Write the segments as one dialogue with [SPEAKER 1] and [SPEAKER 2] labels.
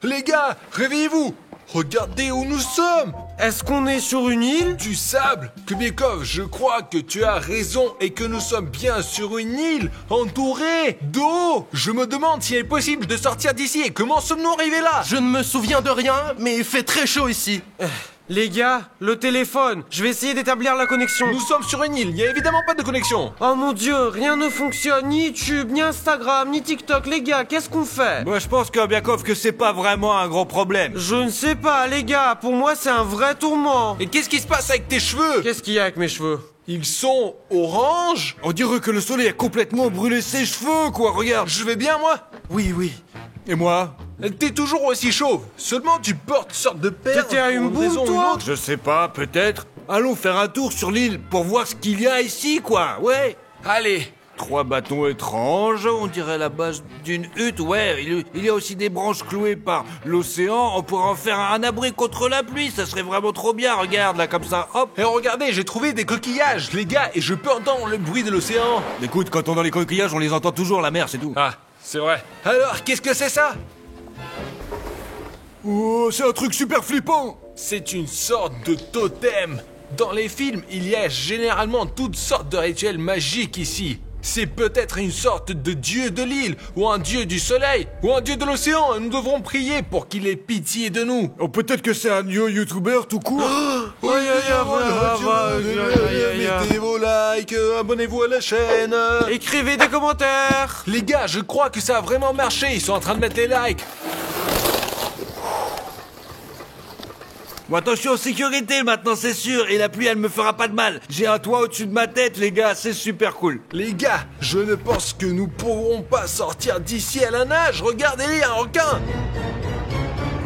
[SPEAKER 1] Les gars, réveillez-vous! Regardez où nous sommes!
[SPEAKER 2] Est-ce qu'on est sur une île?
[SPEAKER 1] Du sable! Kubiakov, je crois que tu as raison et que nous sommes bien sur une île entourée d'eau! Je me demande s'il est possible de sortir d'ici et comment sommes-nous arrivés là?
[SPEAKER 2] Je ne me souviens de rien, mais il fait très chaud ici. Les gars, le téléphone, je vais essayer d'établir la connexion.
[SPEAKER 1] Nous sommes sur une île, il n'y a évidemment pas de connexion.
[SPEAKER 2] Oh mon dieu, rien ne fonctionne, ni YouTube, ni Instagram, ni TikTok, les gars, qu'est-ce qu'on fait?
[SPEAKER 3] Moi, je pense, Kubiakov, que c'est pas vraiment un gros problème.
[SPEAKER 2] Je ne sais pas, les gars, pour moi c'est un vrai tourment.
[SPEAKER 1] Et qu'est-ce qui se passe avec tes cheveux?
[SPEAKER 2] Qu'est-ce qu'il y a avec mes cheveux?
[SPEAKER 1] Ils sont orange?
[SPEAKER 3] On dirait que le soleil a complètement brûlé ses cheveux, quoi, regarde.
[SPEAKER 1] Je vais bien, moi?
[SPEAKER 2] Oui, oui.
[SPEAKER 3] Et moi?
[SPEAKER 1] T'es toujours aussi chauve. Seulement tu portes une sorte de perle.
[SPEAKER 2] T'étais à une
[SPEAKER 1] pour raison
[SPEAKER 2] boule,
[SPEAKER 1] ou une
[SPEAKER 2] toi?
[SPEAKER 1] autre.
[SPEAKER 3] Je sais pas, peut-être. Allons faire un tour sur l'île pour voir ce qu'il y a ici, quoi, ouais.
[SPEAKER 1] Allez.
[SPEAKER 3] 3 bâtons étranges, on dirait la base d'une hutte, ouais. Il y a aussi des branches clouées par l'océan. On pourrait en faire un abri contre la pluie, ça serait vraiment trop bien, regarde, là, comme ça, hop.
[SPEAKER 1] Et regardez, j'ai trouvé des coquillages, les gars, et je peux entendre le bruit de l'océan.
[SPEAKER 3] Écoute, quand on est dans les coquillages, on les entend toujours, la mer, c'est tout.
[SPEAKER 1] Ah, c'est vrai. Alors, qu'est-ce que c'est ça?
[SPEAKER 3] Oh, c'est un truc super flippant.
[SPEAKER 1] C'est une sorte de totem. Dans les films, il y a généralement toutes sortes de rituels magiques ici. C'est peut-être une sorte de dieu de l'île, ou un dieu du soleil, ou un dieu de l'océan, et nous devrons prier pour qu'il ait pitié de nous.
[SPEAKER 3] Oh, peut-être que c'est un new youtubeur tout court.
[SPEAKER 1] Mettez vos likes, abonnez-vous à la chaîne.
[SPEAKER 2] Écrivez des commentaires.
[SPEAKER 1] Les gars, je crois que ça a vraiment marché, ils sont en train de mettre les likes.
[SPEAKER 3] Bon, attention, sécurité maintenant, c'est sûr, et la pluie, elle me fera pas de mal. J'ai un toit au-dessus de ma tête, les gars, c'est super cool.
[SPEAKER 1] Les gars, je ne pense que nous pourrons pas sortir d'ici à la nage. Regardez, un requin.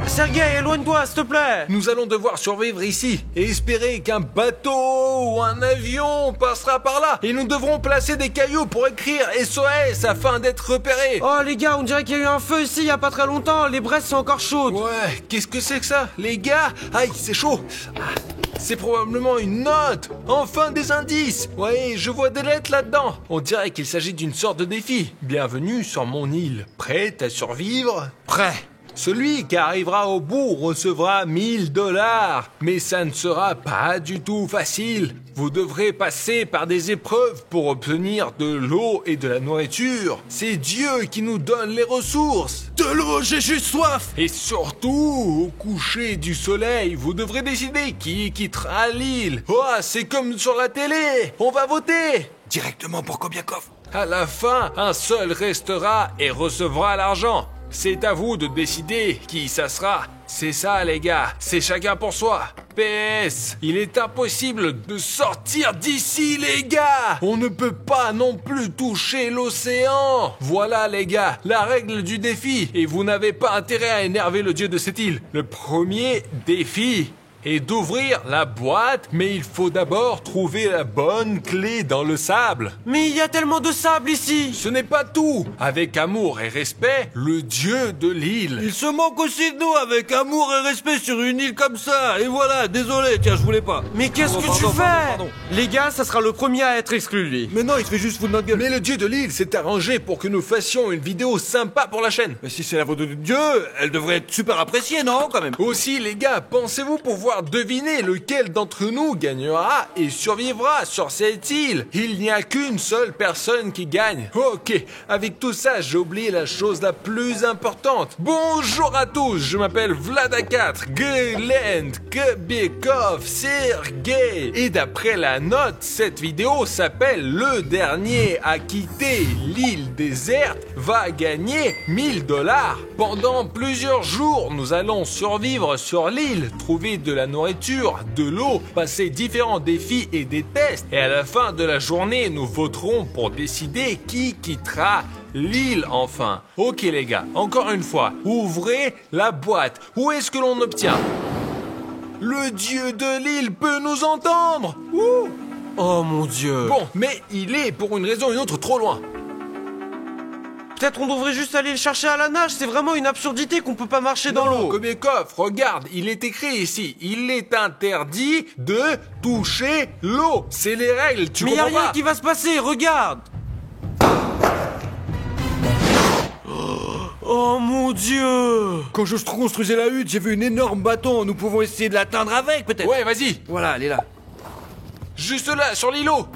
[SPEAKER 2] Sergei, éloigne-toi, s'il te plaît.
[SPEAKER 1] Nous allons devoir survivre ici et espérer qu'un bateau ou un avion passera par là. Et nous devrons placer des cailloux pour écrire SOS afin d'être repérés.
[SPEAKER 2] Oh les gars, on dirait qu'il y a eu un feu ici il y a pas très longtemps, les braises sont encore chaudes.
[SPEAKER 1] Ouais, qu'est-ce que c'est que ça? Les gars, aïe, c'est chaud. C'est probablement une note. Enfin des indices. Ouais, je vois des lettres là-dedans. On dirait qu'il s'agit d'une sorte de défi. Bienvenue sur mon île. Prête à survivre?
[SPEAKER 2] Prêt.
[SPEAKER 1] Celui qui arrivera au bout recevra 1000 $. Mais ça ne sera pas du tout facile. Vous devrez passer par des épreuves pour obtenir de l'eau et de la nourriture. C'est Dieu qui nous donne les ressources.
[SPEAKER 2] De l'eau, j'ai juste soif.
[SPEAKER 1] Et surtout, au coucher du soleil, vous devrez décider qui quittera l'île. Oh, c'est comme sur la télé. On va voter.
[SPEAKER 3] Directement pour Kubiakov.
[SPEAKER 1] À la fin, un seul restera et recevra l'argent. C'est à vous de décider qui ça sera. C'est ça les gars, c'est chacun pour soi. PS, il est impossible de sortir d'ici les gars. On ne peut pas non plus toucher l'océan. Voilà les gars, la règle du défi. Et vous n'avez pas intérêt à énerver le dieu de cette île. Le premier défi est d'ouvrir la boîte, mais il faut d'abord trouver la bonne clé dans le sable.
[SPEAKER 2] Mais il y a tellement de sable ici.
[SPEAKER 1] Ce n'est pas tout. Avec amour et respect, le dieu de l'île.
[SPEAKER 3] Il se manque aussi de nous avec amour et respect sur une île comme ça. Et voilà, désolé, tiens, je voulais pas.
[SPEAKER 2] Mais qu'est-ce que tu
[SPEAKER 3] Pardon,
[SPEAKER 2] fais?
[SPEAKER 3] pardon.
[SPEAKER 2] Les gars, ça sera le premier à être exclu, lui.
[SPEAKER 3] Mais non, il se fait juste foutre de notre gueule.
[SPEAKER 1] Mais le dieu de l'île s'est arrangé pour que nous fassions une vidéo sympa pour la chaîne.
[SPEAKER 3] Mais si c'est la photo de Dieu, elle devrait être super appréciée, non, quand même?
[SPEAKER 1] Aussi, les gars, pensez-vous pouvoir deviner lequel d'entre nous gagnera et survivra sur cette île? Il n'y a qu'une seule personne qui gagne. Ok, avec tout ça, j'ai oublié la chose la plus importante. Bonjour à tous, je m'appelle Vlad4, Glend, Kubiakov, Sergei. Et d'après la note, cette vidéo s'appelle Le dernier à quitter l'île déserte va gagner 1000 $. Pendant plusieurs jours, nous allons survivre sur l'île, trouver de la nourriture, de l'eau, passer différents défis et des tests. Et à la fin de la journée, nous voterons pour décider qui quittera l'île enfin. Ok les gars, encore une fois, ouvrez la boîte. Où est-ce que l'on obtient? Le dieu de l'île peut nous entendre. Ouh.
[SPEAKER 2] Oh mon dieu.
[SPEAKER 1] Bon, mais il est pour une raison ou une autre trop loin.
[SPEAKER 2] Peut-être on devrait juste aller le chercher à la nage, c'est vraiment une absurdité qu'on peut pas marcher dans l'eau.
[SPEAKER 1] Kubiakov, regarde, il est écrit ici, il est interdit de toucher l'eau. C'est les règles, tu
[SPEAKER 2] Mais y a
[SPEAKER 1] comprends
[SPEAKER 2] rien
[SPEAKER 1] pas?
[SPEAKER 2] qui va se passer, regarde. Oh mon mon Dieu!
[SPEAKER 3] Quand je construisais la hutte, j'ai vu une énorme bâton. Nous pouvons essayer de l'atteindre avec, peut-être.
[SPEAKER 1] Ouais, vas-y.
[SPEAKER 3] Voilà, elle est là.
[SPEAKER 1] Juste là, sur l'îlot.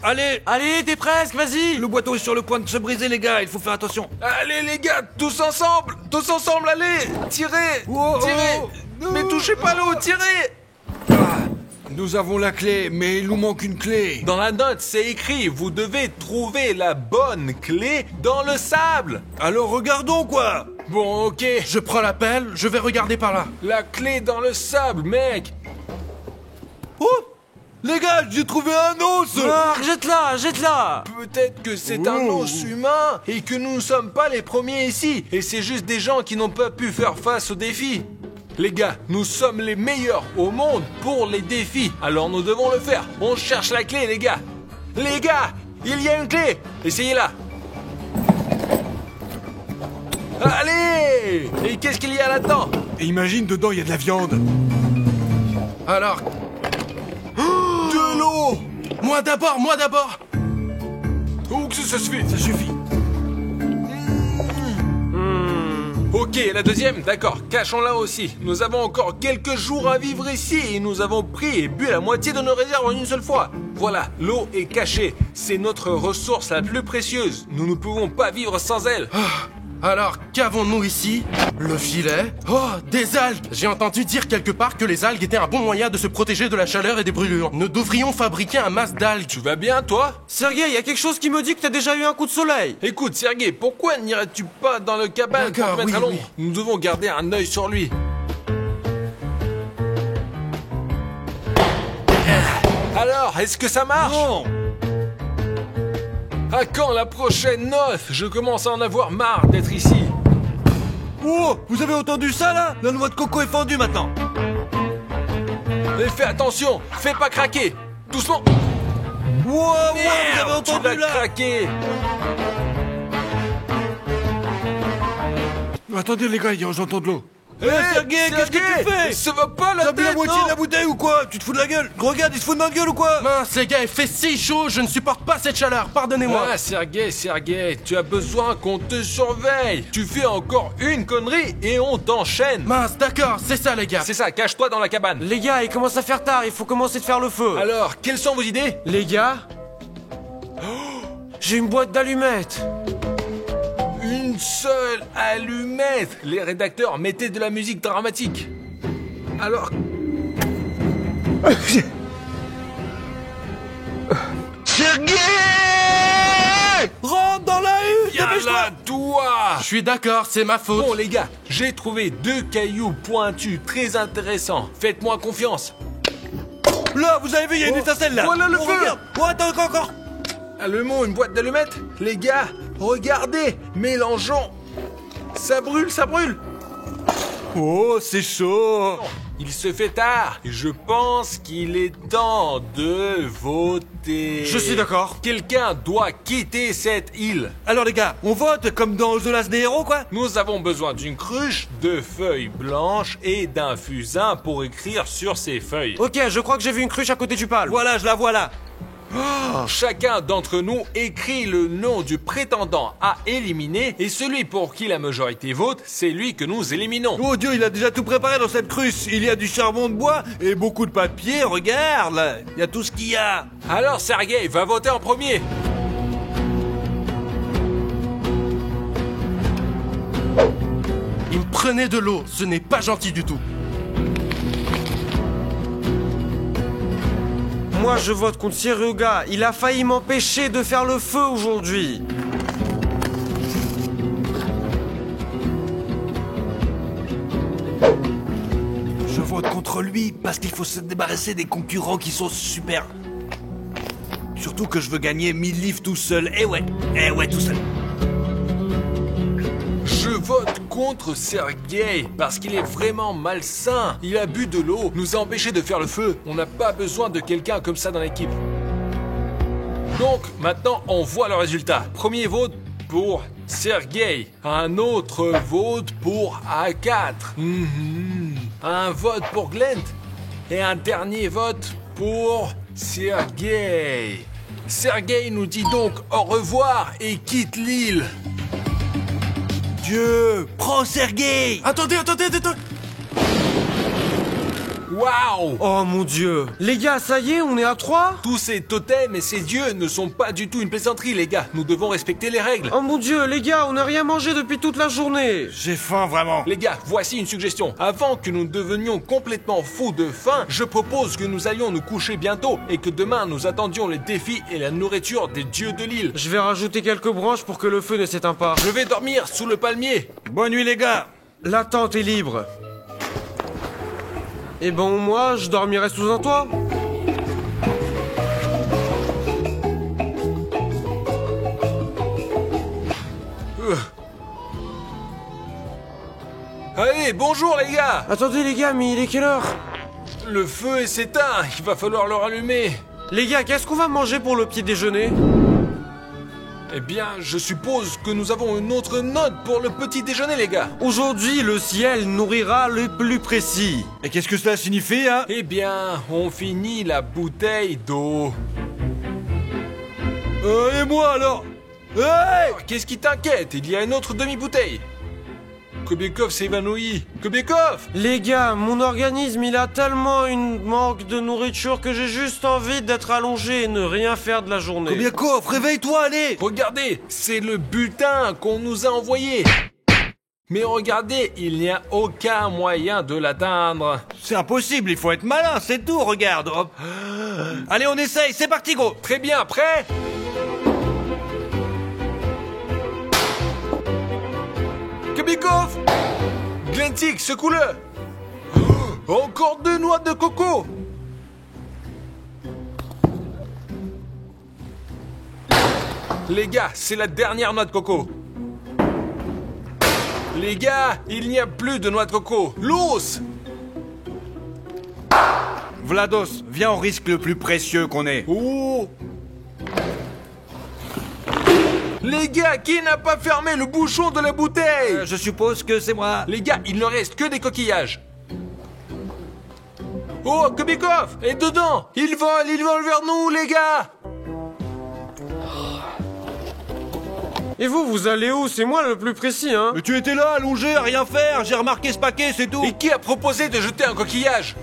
[SPEAKER 3] Allez,
[SPEAKER 2] Allez, t'es presque, vas-y!
[SPEAKER 3] le boîteau est sur le point de se briser, les gars. Il faut faire attention.
[SPEAKER 1] Allez les gars, tous ensemble, allez, tirez,
[SPEAKER 3] Oh,
[SPEAKER 1] tirez,
[SPEAKER 3] oh,
[SPEAKER 1] mais touchez pas l'eau, tirez.
[SPEAKER 3] Nous avons la clé, mais il nous manque une clé.
[SPEAKER 1] Dans la note, c'est écrit, vous devez trouver la bonne clé dans le sable.
[SPEAKER 3] Alors regardons, quoi.
[SPEAKER 1] Bon, ok,
[SPEAKER 2] Je prends la pelle, je vais regarder par là.
[SPEAKER 1] la clé dans le sable, mec.
[SPEAKER 3] Oh, les gars, j'ai trouvé un os.
[SPEAKER 2] Ah, jette-la, jette-la!
[SPEAKER 1] Peut-être que c'est un
[SPEAKER 3] Oh.
[SPEAKER 1] os humain et que nous ne sommes pas les premiers ici. Et c'est juste des gens qui n'ont pas pu faire face au défi. Les gars, nous sommes les meilleurs au monde pour les défis. Alors nous devons le faire. On cherche la clé, les gars. Les gars, il y a une clé. Essayez-la. Allez! Et qu'est-ce qu'il y a là-dedans?
[SPEAKER 3] Et imagine, dedans, il y a de la viande.
[SPEAKER 2] Alors,
[SPEAKER 1] De l'eau!
[SPEAKER 2] moi d'abord, moi d'abord!
[SPEAKER 1] Oh, que ça se fait.
[SPEAKER 3] Ça suffit.
[SPEAKER 1] Ok, la deuxième, d'accord, cachons-la aussi. Nous avons encore quelques jours à vivre ici et nous avons pris et bu la moitié de nos réserves en une seule fois. Voilà, l'eau est cachée. C'est notre ressource la plus précieuse. Nous ne pouvons pas vivre sans elle.
[SPEAKER 2] Alors, qu'avons-nous ici? Le filet? Oh, des algues! J'ai entendu dire quelque part que les algues étaient un bon moyen de se protéger de la chaleur et des brûlures. Nous devrions fabriquer un masque d'algues.
[SPEAKER 1] Tu vas bien, toi?
[SPEAKER 2] Sergei, y a quelque chose qui me dit que t'as déjà eu un coup de soleil.
[SPEAKER 1] Écoute, Sergei, pourquoi n'irais-tu pas dans le cabane pour
[SPEAKER 2] D'accord,
[SPEAKER 1] te mettre
[SPEAKER 2] oui,
[SPEAKER 1] à l'ombre?
[SPEAKER 2] oui.
[SPEAKER 1] Nous devons garder un œil sur lui. Alors, est-ce que ça marche?
[SPEAKER 3] Non.
[SPEAKER 1] À quand la prochaine noce? Je commence à en avoir marre d'être ici.
[SPEAKER 3] Oh, vous avez entendu ça, là? La noix de coco est fendue, maintenant.
[SPEAKER 1] Et fais attention, fais pas craquer. Doucement.
[SPEAKER 3] Wow, wow, vous avez
[SPEAKER 1] Merde, tu
[SPEAKER 3] entendu,
[SPEAKER 1] l'as
[SPEAKER 3] là?
[SPEAKER 1] craqué.
[SPEAKER 3] Attendez, les gars, j'entends de l'eau.
[SPEAKER 1] Hé,
[SPEAKER 3] Sergei, qu'est-ce que tu fais?
[SPEAKER 1] Ça va pas la
[SPEAKER 3] T'as bu
[SPEAKER 1] tête,
[SPEAKER 3] la moitié
[SPEAKER 1] non?
[SPEAKER 3] de la bouteille ou quoi? Tu te fous de la gueule? Regarde, il se fout de ma gueule ou quoi?
[SPEAKER 2] Mince, les gars, il fait si chaud, je ne supporte pas cette chaleur, pardonnez-moi.
[SPEAKER 1] Ah, Sergei, tu as besoin qu'on te surveille. Tu fais encore une connerie et on t'enchaîne.
[SPEAKER 2] Mince, d'accord, c'est ça, les gars.
[SPEAKER 1] C'est ça, cache-toi dans la cabane.
[SPEAKER 2] Les gars, il commence à faire tard, il faut commencer de faire le feu.
[SPEAKER 1] Alors, quelles sont vos idées?
[SPEAKER 2] Les gars? J'ai une boîte d'allumettes.
[SPEAKER 1] Une seule allumette. Les rédacteurs mettaient de la musique dramatique. Alors... Sergei!
[SPEAKER 3] Rentre dans la hutte!
[SPEAKER 1] Viens
[SPEAKER 3] Dépêche-toi!
[SPEAKER 1] là, toi!
[SPEAKER 2] Je suis d'accord, c'est ma faute.
[SPEAKER 1] Bon les gars, j'ai trouvé 2 cailloux pointus très intéressants. Faites-moi confiance.
[SPEAKER 3] Là, vous avez vu, il y a une
[SPEAKER 1] Oh,
[SPEAKER 3] étincelle là!
[SPEAKER 1] voilà le
[SPEAKER 3] Oh,
[SPEAKER 1] feu!
[SPEAKER 3] regarde. Oh, attends, encore!
[SPEAKER 1] Allumons une boîte d'allumettes. Les gars, regardez, mélangeons. Ça brûle, ça brûle.
[SPEAKER 3] Oh, c'est chaud!
[SPEAKER 1] Il se fait tard. Je pense qu'il est temps de voter.
[SPEAKER 2] Je suis d'accord.
[SPEAKER 1] Quelqu'un doit quitter cette île.
[SPEAKER 3] Alors les gars, on vote comme dans The Last des héros, quoi?
[SPEAKER 1] Nous avons besoin d'une cruche, de feuilles blanches et d'un fusain pour écrire sur ces feuilles.
[SPEAKER 2] Ok, je crois que j'ai vu une cruche à côté du pal.
[SPEAKER 3] Voilà, je la vois là!
[SPEAKER 1] Chacun d'entre nous écrit le nom du prétendant à éliminer et celui pour qui la majorité vote, c'est lui que nous éliminons.
[SPEAKER 3] Oh Dieu, il a déjà tout préparé dans cette cruche! Il y a du charbon de bois et beaucoup de papier, regarde là! Il y a tout ce qu'il y a!
[SPEAKER 1] Alors Sergei va voter en premier.
[SPEAKER 2] Il me prenait de l'eau, ce n'est pas gentil du tout. Moi, je vote contre Siruga. Il a failli m'empêcher de faire le feu aujourd'hui.
[SPEAKER 3] Je vote contre lui parce qu'il faut se débarrasser des concurrents qui sont super. Surtout que je veux gagner 1000 livres tout seul. Eh ouais, tout seul.
[SPEAKER 1] Je vote contre Sergei parce qu'il est vraiment malsain. Il a bu de l'eau, nous a empêchés de faire le feu. On n'a pas besoin de quelqu'un comme ça dans l'équipe. Donc, maintenant, on voit le résultat. Premier vote pour Sergei. Un autre vote pour A4. Un vote pour Glent. Et un dernier vote pour Sergei. Sergei nous dit donc au revoir et quitte l'île.
[SPEAKER 3] Dieu! Prends Sergueï!
[SPEAKER 2] Attendez.
[SPEAKER 1] Waouh!
[SPEAKER 4] Oh mon dieu. Les gars, ça y est, on est à 3?
[SPEAKER 1] Tous ces totems et ces dieux ne sont pas du tout une plaisanterie, les gars. Nous devons respecter les règles.
[SPEAKER 4] Oh mon dieu, les gars, on n'a rien mangé depuis toute la journée.
[SPEAKER 3] J'ai faim, vraiment.
[SPEAKER 1] Les gars, voici une suggestion. Avant que nous devenions complètement fous de faim, je propose que nous allions nous coucher bientôt et que demain nous attendions les défis et la nourriture des dieux de l'île.
[SPEAKER 4] Je vais rajouter quelques branches pour que le feu ne s'éteint pas.
[SPEAKER 1] Je vais dormir sous le palmier.
[SPEAKER 3] Bonne nuit, les gars.
[SPEAKER 4] La tente est libre. Et bon, moi, je dormirai sous un toit.
[SPEAKER 1] Allez, bonjour les gars!
[SPEAKER 4] Attendez les gars, mais il est quelle heure?
[SPEAKER 1] Le feu est s'éteint, il va falloir le rallumer.
[SPEAKER 4] Les gars, qu'est-ce qu'on va manger pour le petit déjeuner?
[SPEAKER 1] Eh bien, je suppose que nous avons une autre note pour le petit déjeuner, les gars.
[SPEAKER 4] Aujourd'hui, le ciel nourrira le plus précis.
[SPEAKER 3] Et qu'est-ce que cela signifie, hein?
[SPEAKER 1] Eh bien, on finit la bouteille d'eau.
[SPEAKER 3] Et moi, alors? Hey!
[SPEAKER 1] Qu'est-ce qui t'inquiète? Il y a une autre demi-bouteille. Kobiakov s'est évanoui. Kobiakov!
[SPEAKER 4] Les gars, mon organisme, il a tellement une manque de nourriture que j'ai juste envie d'être allongé et ne rien faire de la journée.
[SPEAKER 3] Kobiakov, réveille-toi, allez!
[SPEAKER 1] Regardez, c'est le butin qu'on nous a envoyé. Mais regardez, il n'y a aucun moyen de l'atteindre.
[SPEAKER 3] C'est impossible, il faut être malin, c'est tout, regarde. Hop. Allez, on essaye, c'est parti, gros!
[SPEAKER 1] Très bien, prêt? Kobiakov! Glentic, secoue-le! Encore 2 noix de coco! Les gars, c'est la dernière noix de coco. Les gars, il n'y a plus de noix de coco. L'os!
[SPEAKER 3] Vlados, viens, on risque le plus précieux qu'on ait.
[SPEAKER 1] Oh! Les gars, qui n'a pas fermé le bouchon de la bouteille?
[SPEAKER 3] Je suppose que c'est moi.
[SPEAKER 1] Les gars, il ne reste que des coquillages. Oh, Kobiakov est dedans. Il vole vers nous, les gars.
[SPEAKER 4] Et vous allez où? C'est moi le plus précis, hein?
[SPEAKER 3] Mais tu étais là, allongé, à rien faire, j'ai remarqué ce paquet, c'est tout.
[SPEAKER 1] Et qui a proposé de jeter un coquillage?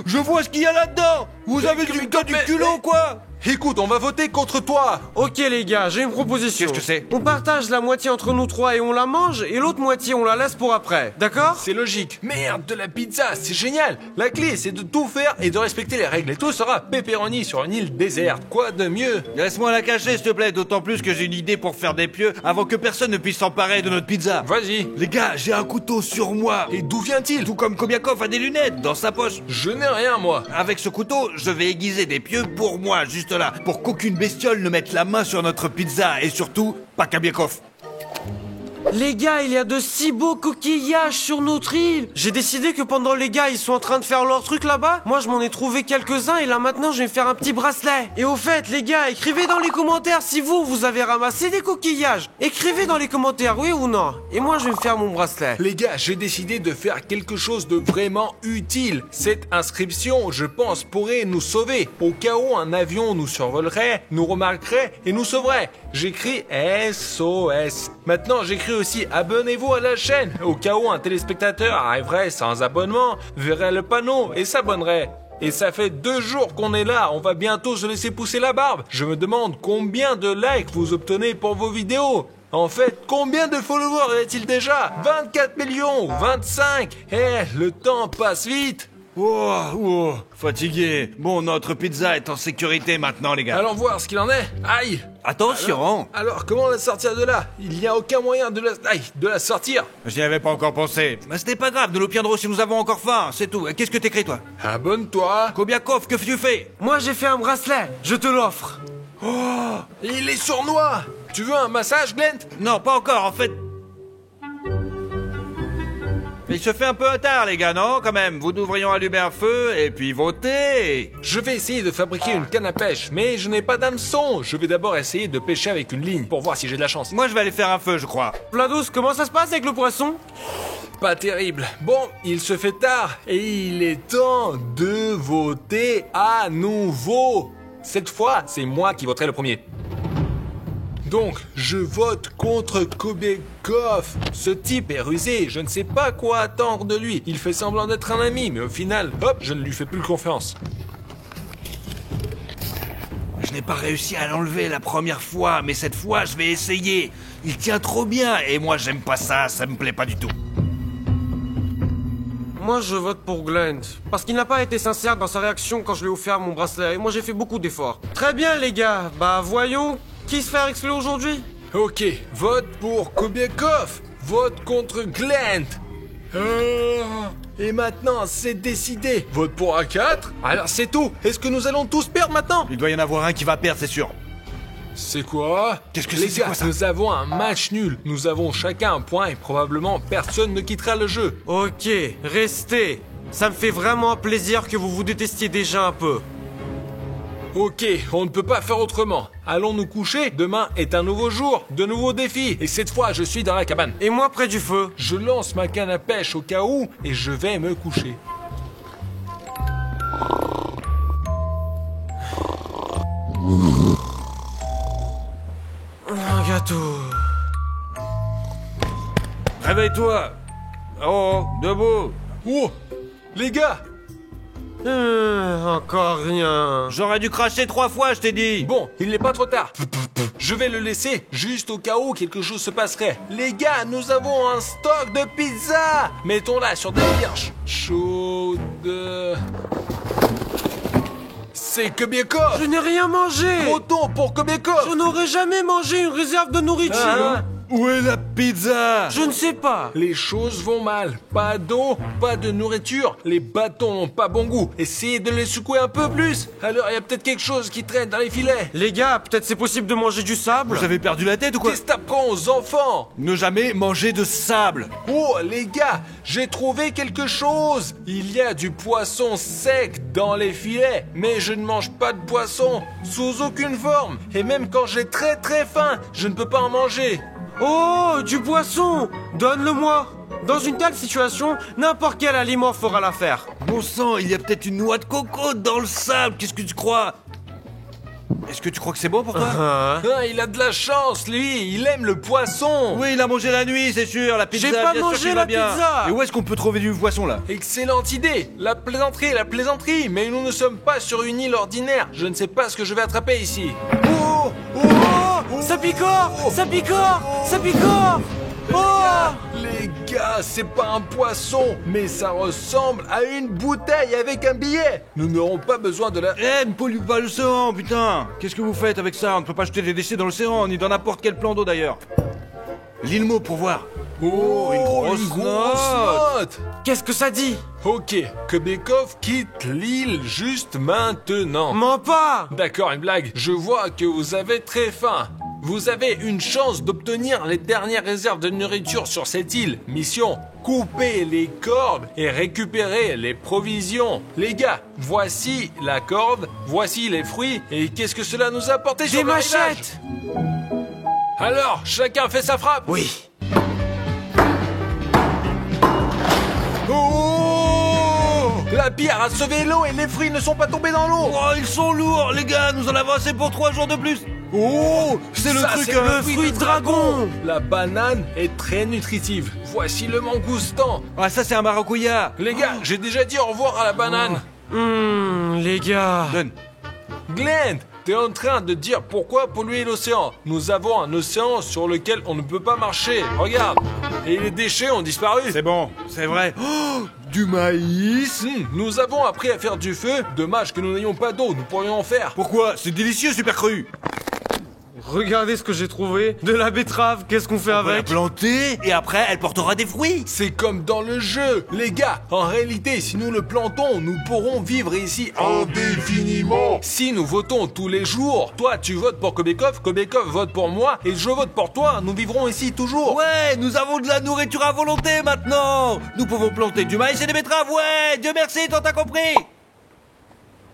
[SPEAKER 3] Je vois ce qu'il y a là-dedans. Vous avez du culot, quoi?
[SPEAKER 1] Écoute, on va voter contre toi.
[SPEAKER 4] Ok les gars, j'ai une proposition.
[SPEAKER 3] Qu'est-ce que c'est?
[SPEAKER 4] On partage la moitié entre nous trois et on la mange, et l'autre moitié on la laisse pour après, d'accord?
[SPEAKER 1] C'est logique. Merde, de la pizza, c'est génial. La clé, c'est de tout faire et de respecter les règles. Et tout sera pepperoni sur une île déserte. Quoi de mieux?
[SPEAKER 3] Laisse-moi la cacher, s'il te plaît, d'autant plus que j'ai une idée pour faire des pieux avant que personne ne puisse s'emparer de notre pizza.
[SPEAKER 1] Vas-y.
[SPEAKER 3] Les gars, j'ai un couteau sur moi.
[SPEAKER 1] Et d'où vient-il?
[SPEAKER 3] Tout comme Kobiakov a des lunettes dans sa poche.
[SPEAKER 1] Je n'ai rien, moi.
[SPEAKER 3] Avec ce couteau, je vais aiguiser des pieux pour moi, juste là, pour qu'aucune bestiole ne mette la main sur notre pizza, et surtout, pas Kobiakov.
[SPEAKER 4] Les gars, il y a de si beaux coquillages sur notre île. J'ai décidé que pendant les gars, ils sont en train de faire leur truc là-bas, moi je m'en ai trouvé quelques-uns et là maintenant je vais me faire un petit bracelet. Et au fait, les gars, écrivez dans les commentaires si vous avez ramassé des coquillages. Écrivez dans les commentaires, oui ou non. Et moi je vais me faire mon bracelet.
[SPEAKER 1] Les gars, j'ai décidé de faire quelque chose de vraiment utile. Cette inscription, je pense, pourrait nous sauver. Au cas où un avion nous survolerait, nous remarquerait et nous sauverait. J'écris SOS. Maintenant, j'écris aussi abonnez-vous à la chaîne. Au cas où un téléspectateur arriverait sans abonnement, verrait le panneau et s'abonnerait. Et ça fait 2 jours qu'on est là, on va bientôt se laisser pousser la barbe. Je me demande combien de likes vous obtenez pour vos vidéos. En fait, combien de followers y a-t-il déjà? 24 millions, 25. Le temps passe vite.
[SPEAKER 3] Oh, fatigué. Bon, notre pizza est en sécurité maintenant, les gars.
[SPEAKER 1] Allons voir ce qu'il en est. Aïe.
[SPEAKER 3] Attention.
[SPEAKER 1] Alors, comment la sortir de là? Il n'y a aucun moyen de la sortir.
[SPEAKER 3] J'y avais pas encore pensé. Mais c'était pas grave, nous l'obtiendrons si nous avons encore faim, c'est tout. Qu'est-ce que t'écris, toi?
[SPEAKER 1] Abonne-toi.
[SPEAKER 3] Kobiakov, que tu fais?
[SPEAKER 4] Moi j'ai fait un bracelet, je te l'offre.
[SPEAKER 1] Oh, il est sournois. Tu veux un massage, Glent?
[SPEAKER 3] Non, pas encore, en fait. Il se fait un peu tard, les gars, non? Quand même, vous devrions allumer un feu et puis voter.
[SPEAKER 1] Je vais essayer de fabriquer une canne à pêche, mais je n'ai pas d'hameçon. Je vais d'abord essayer de pêcher avec une ligne pour voir si j'ai de la chance.
[SPEAKER 3] Moi, je vais aller faire un feu, je crois.
[SPEAKER 4] Vlados, comment ça se passe avec le poisson?
[SPEAKER 1] Pas terrible. Bon, il se fait tard et il est temps de voter à nouveau. Cette fois, c'est moi qui voterai le premier. Donc, je vote contre Kobekov. Ce type est rusé, je ne sais pas quoi attendre de lui. Il fait semblant d'être un ami, mais au final, hop, je ne lui fais plus confiance.
[SPEAKER 3] Je n'ai pas réussi à l'enlever la première fois, mais cette fois, je vais essayer. Il tient trop bien, et moi, j'aime pas ça, ça me plaît pas du tout.
[SPEAKER 4] Moi, je vote pour Glend. Parce qu'il n'a pas été sincère dans sa réaction quand je lui ai offert mon bracelet. Et moi, j'ai fait beaucoup d'efforts. Très bien, les gars. Bah, voyons. Qui se fait exclure aujourd'hui?
[SPEAKER 1] Ok, vote pour Kobekov. Vote contre Glent. Et maintenant, c'est décidé. Vote pour A4. Alors, c'est tout. Est-ce que nous allons tous perdre maintenant?
[SPEAKER 3] Il doit y en avoir un qui va perdre, c'est sûr.
[SPEAKER 1] C'est quoi?
[SPEAKER 3] Qu'est-ce que
[SPEAKER 1] Les
[SPEAKER 3] c'est
[SPEAKER 1] gars,
[SPEAKER 3] quoi ça?
[SPEAKER 1] nous avons un match nul. Nous avons chacun un point et probablement personne ne quittera le jeu.
[SPEAKER 4] Ok, restez. Ça me fait vraiment plaisir que vous vous détestiez déjà un peu.
[SPEAKER 1] Ok, on ne peut pas faire autrement. Allons nous coucher. Demain est un nouveau jour, de nouveaux défis. Et cette fois, je suis dans la cabane.
[SPEAKER 4] Et moi, près du feu.
[SPEAKER 1] Je lance ma canne à pêche au cas où et je vais me coucher.
[SPEAKER 4] Un gâteau.
[SPEAKER 3] Réveille-toi. Oh, debout.
[SPEAKER 1] Oh, les gars.
[SPEAKER 4] Encore rien.
[SPEAKER 3] J'aurais dû cracher 3 fois, je t'ai dit.
[SPEAKER 1] Bon, il n'est pas trop tard. Je vais le laisser, juste au cas où quelque chose se passerait. Les gars, nous avons un stock de pizza. Mettons-la sur des birches chaudes. C'est Kobekov.
[SPEAKER 4] Je n'ai rien mangé.
[SPEAKER 1] Trop tôt pour Kobekov.
[SPEAKER 4] Je n'aurais jamais mangé une réserve de nourriture.
[SPEAKER 1] Ah.
[SPEAKER 3] Où est la pizza?
[SPEAKER 4] Je ne sais pas.
[SPEAKER 1] Les choses vont mal. Pas d'eau, pas de nourriture. Les bâtons n'ont pas bon goût. Essayez de les secouer un peu plus. Alors il y a peut-être quelque chose qui traîne dans les filets.
[SPEAKER 4] Les gars, peut-être c'est possible de manger du sable.
[SPEAKER 3] Vous avez perdu la tête ou quoi?
[SPEAKER 1] Qu'est-ce que t'apprends aux enfants?
[SPEAKER 3] Ne jamais manger de sable.
[SPEAKER 1] Oh les gars, j'ai trouvé quelque chose. Il y a du poisson sec dans les filets. Mais je ne mange pas de poisson. Sous aucune forme. Et même quand j'ai très très faim, je ne peux pas en manger.
[SPEAKER 4] Oh, du poisson. Donne-le-moi. Dans une telle situation, n'importe quel aliment fera l'affaire.
[SPEAKER 3] Bon sang, il y a peut-être une noix de coco dans le sable. Qu'est-ce que tu crois? Est-ce que tu crois que c'est bon pour toi?
[SPEAKER 1] Ah, il a de la chance, lui. Il aime le poisson.
[SPEAKER 3] Oui, il a mangé la nuit, c'est sûr. La pizza,
[SPEAKER 4] J'ai pas
[SPEAKER 3] bien sûr
[SPEAKER 4] mangé
[SPEAKER 3] qu'il
[SPEAKER 4] la
[SPEAKER 3] va bien.
[SPEAKER 4] pizza.
[SPEAKER 3] Et où est-ce qu'on peut trouver du poisson là?
[SPEAKER 1] Excellente idée. La plaisanterie. Mais nous ne sommes pas sur une île ordinaire. Je ne sais pas ce que je vais attraper ici. Oh,
[SPEAKER 4] Ça picore. Ça picore. Ça picore. Oh.
[SPEAKER 1] les gars, c'est pas un poisson, mais ça ressemble à une bouteille avec un billet. Nous n'aurons pas besoin de la...
[SPEAKER 3] Eh, ne pollue pas l'océan, putain! Qu'est-ce que vous faites avec ça? On ne peut pas jeter des déchets dans l'océan, ni dans n'importe quel plan d'eau d'ailleurs. Lis le mot pour voir.
[SPEAKER 1] Oh,
[SPEAKER 3] une grosse
[SPEAKER 1] note.
[SPEAKER 4] Qu'est-ce que ça dit?
[SPEAKER 1] Ok, Kobekov quitte l'île juste maintenant.
[SPEAKER 4] Mens pas.
[SPEAKER 1] D'accord, une blague. Je vois que vous avez très faim. Vous avez une chance d'obtenir les dernières réserves de nourriture sur cette île. Mission, couper les cordes et récupérer les provisions. Les gars, voici la corde, voici les fruits, et qu'est-ce que cela nous a apporté sur
[SPEAKER 4] Des
[SPEAKER 1] le rivage?
[SPEAKER 4] machettes.
[SPEAKER 1] Alors, chacun fait sa frappe.
[SPEAKER 4] Oui.
[SPEAKER 1] Oh! La pierre a sauvé l'eau et les fruits ne sont pas tombés dans l'eau.
[SPEAKER 3] Oh, ils sont lourds, les gars, nous en avons assez pour 3 jours de plus. Oh, c'est le
[SPEAKER 1] Ça,
[SPEAKER 3] truc,
[SPEAKER 1] c'est
[SPEAKER 3] hein.
[SPEAKER 1] le fruit de dragon. La banane est très nutritive. Voici le mangoustan.
[SPEAKER 3] Ah, ça c'est un maracuya.
[SPEAKER 1] Les gars, j'ai déjà dit au revoir à la banane.
[SPEAKER 4] Les gars.
[SPEAKER 3] Donne.
[SPEAKER 1] Glenn, t'es en train de dire pourquoi polluer l'océan. Nous avons un océan sur lequel on ne peut pas marcher. Regarde. Et les déchets ont disparu.
[SPEAKER 3] C'est bon, c'est vrai. Oh, du maïs.
[SPEAKER 1] Nous avons appris à faire du feu. Dommage que nous n'ayons pas d'eau. Nous pourrions en faire.
[SPEAKER 3] Pourquoi? C'est délicieux, super cru.
[SPEAKER 4] Regardez ce que j'ai trouvé. De la betterave, qu'est-ce qu'on fait
[SPEAKER 3] On va la
[SPEAKER 4] avec?
[SPEAKER 3] planter et après elle portera des fruits.
[SPEAKER 1] C'est comme dans le jeu. Les gars, en réalité, si nous le plantons, nous pourrons vivre ici indéfiniment. Si nous votons tous les jours, toi tu votes pour Kobekov, Kobekov vote pour moi et je vote pour toi, nous vivrons ici toujours.
[SPEAKER 3] Ouais, nous avons de la nourriture à volonté maintenant. Nous pouvons planter du maïs et des betteraves, ouais. Dieu merci, t'as compris.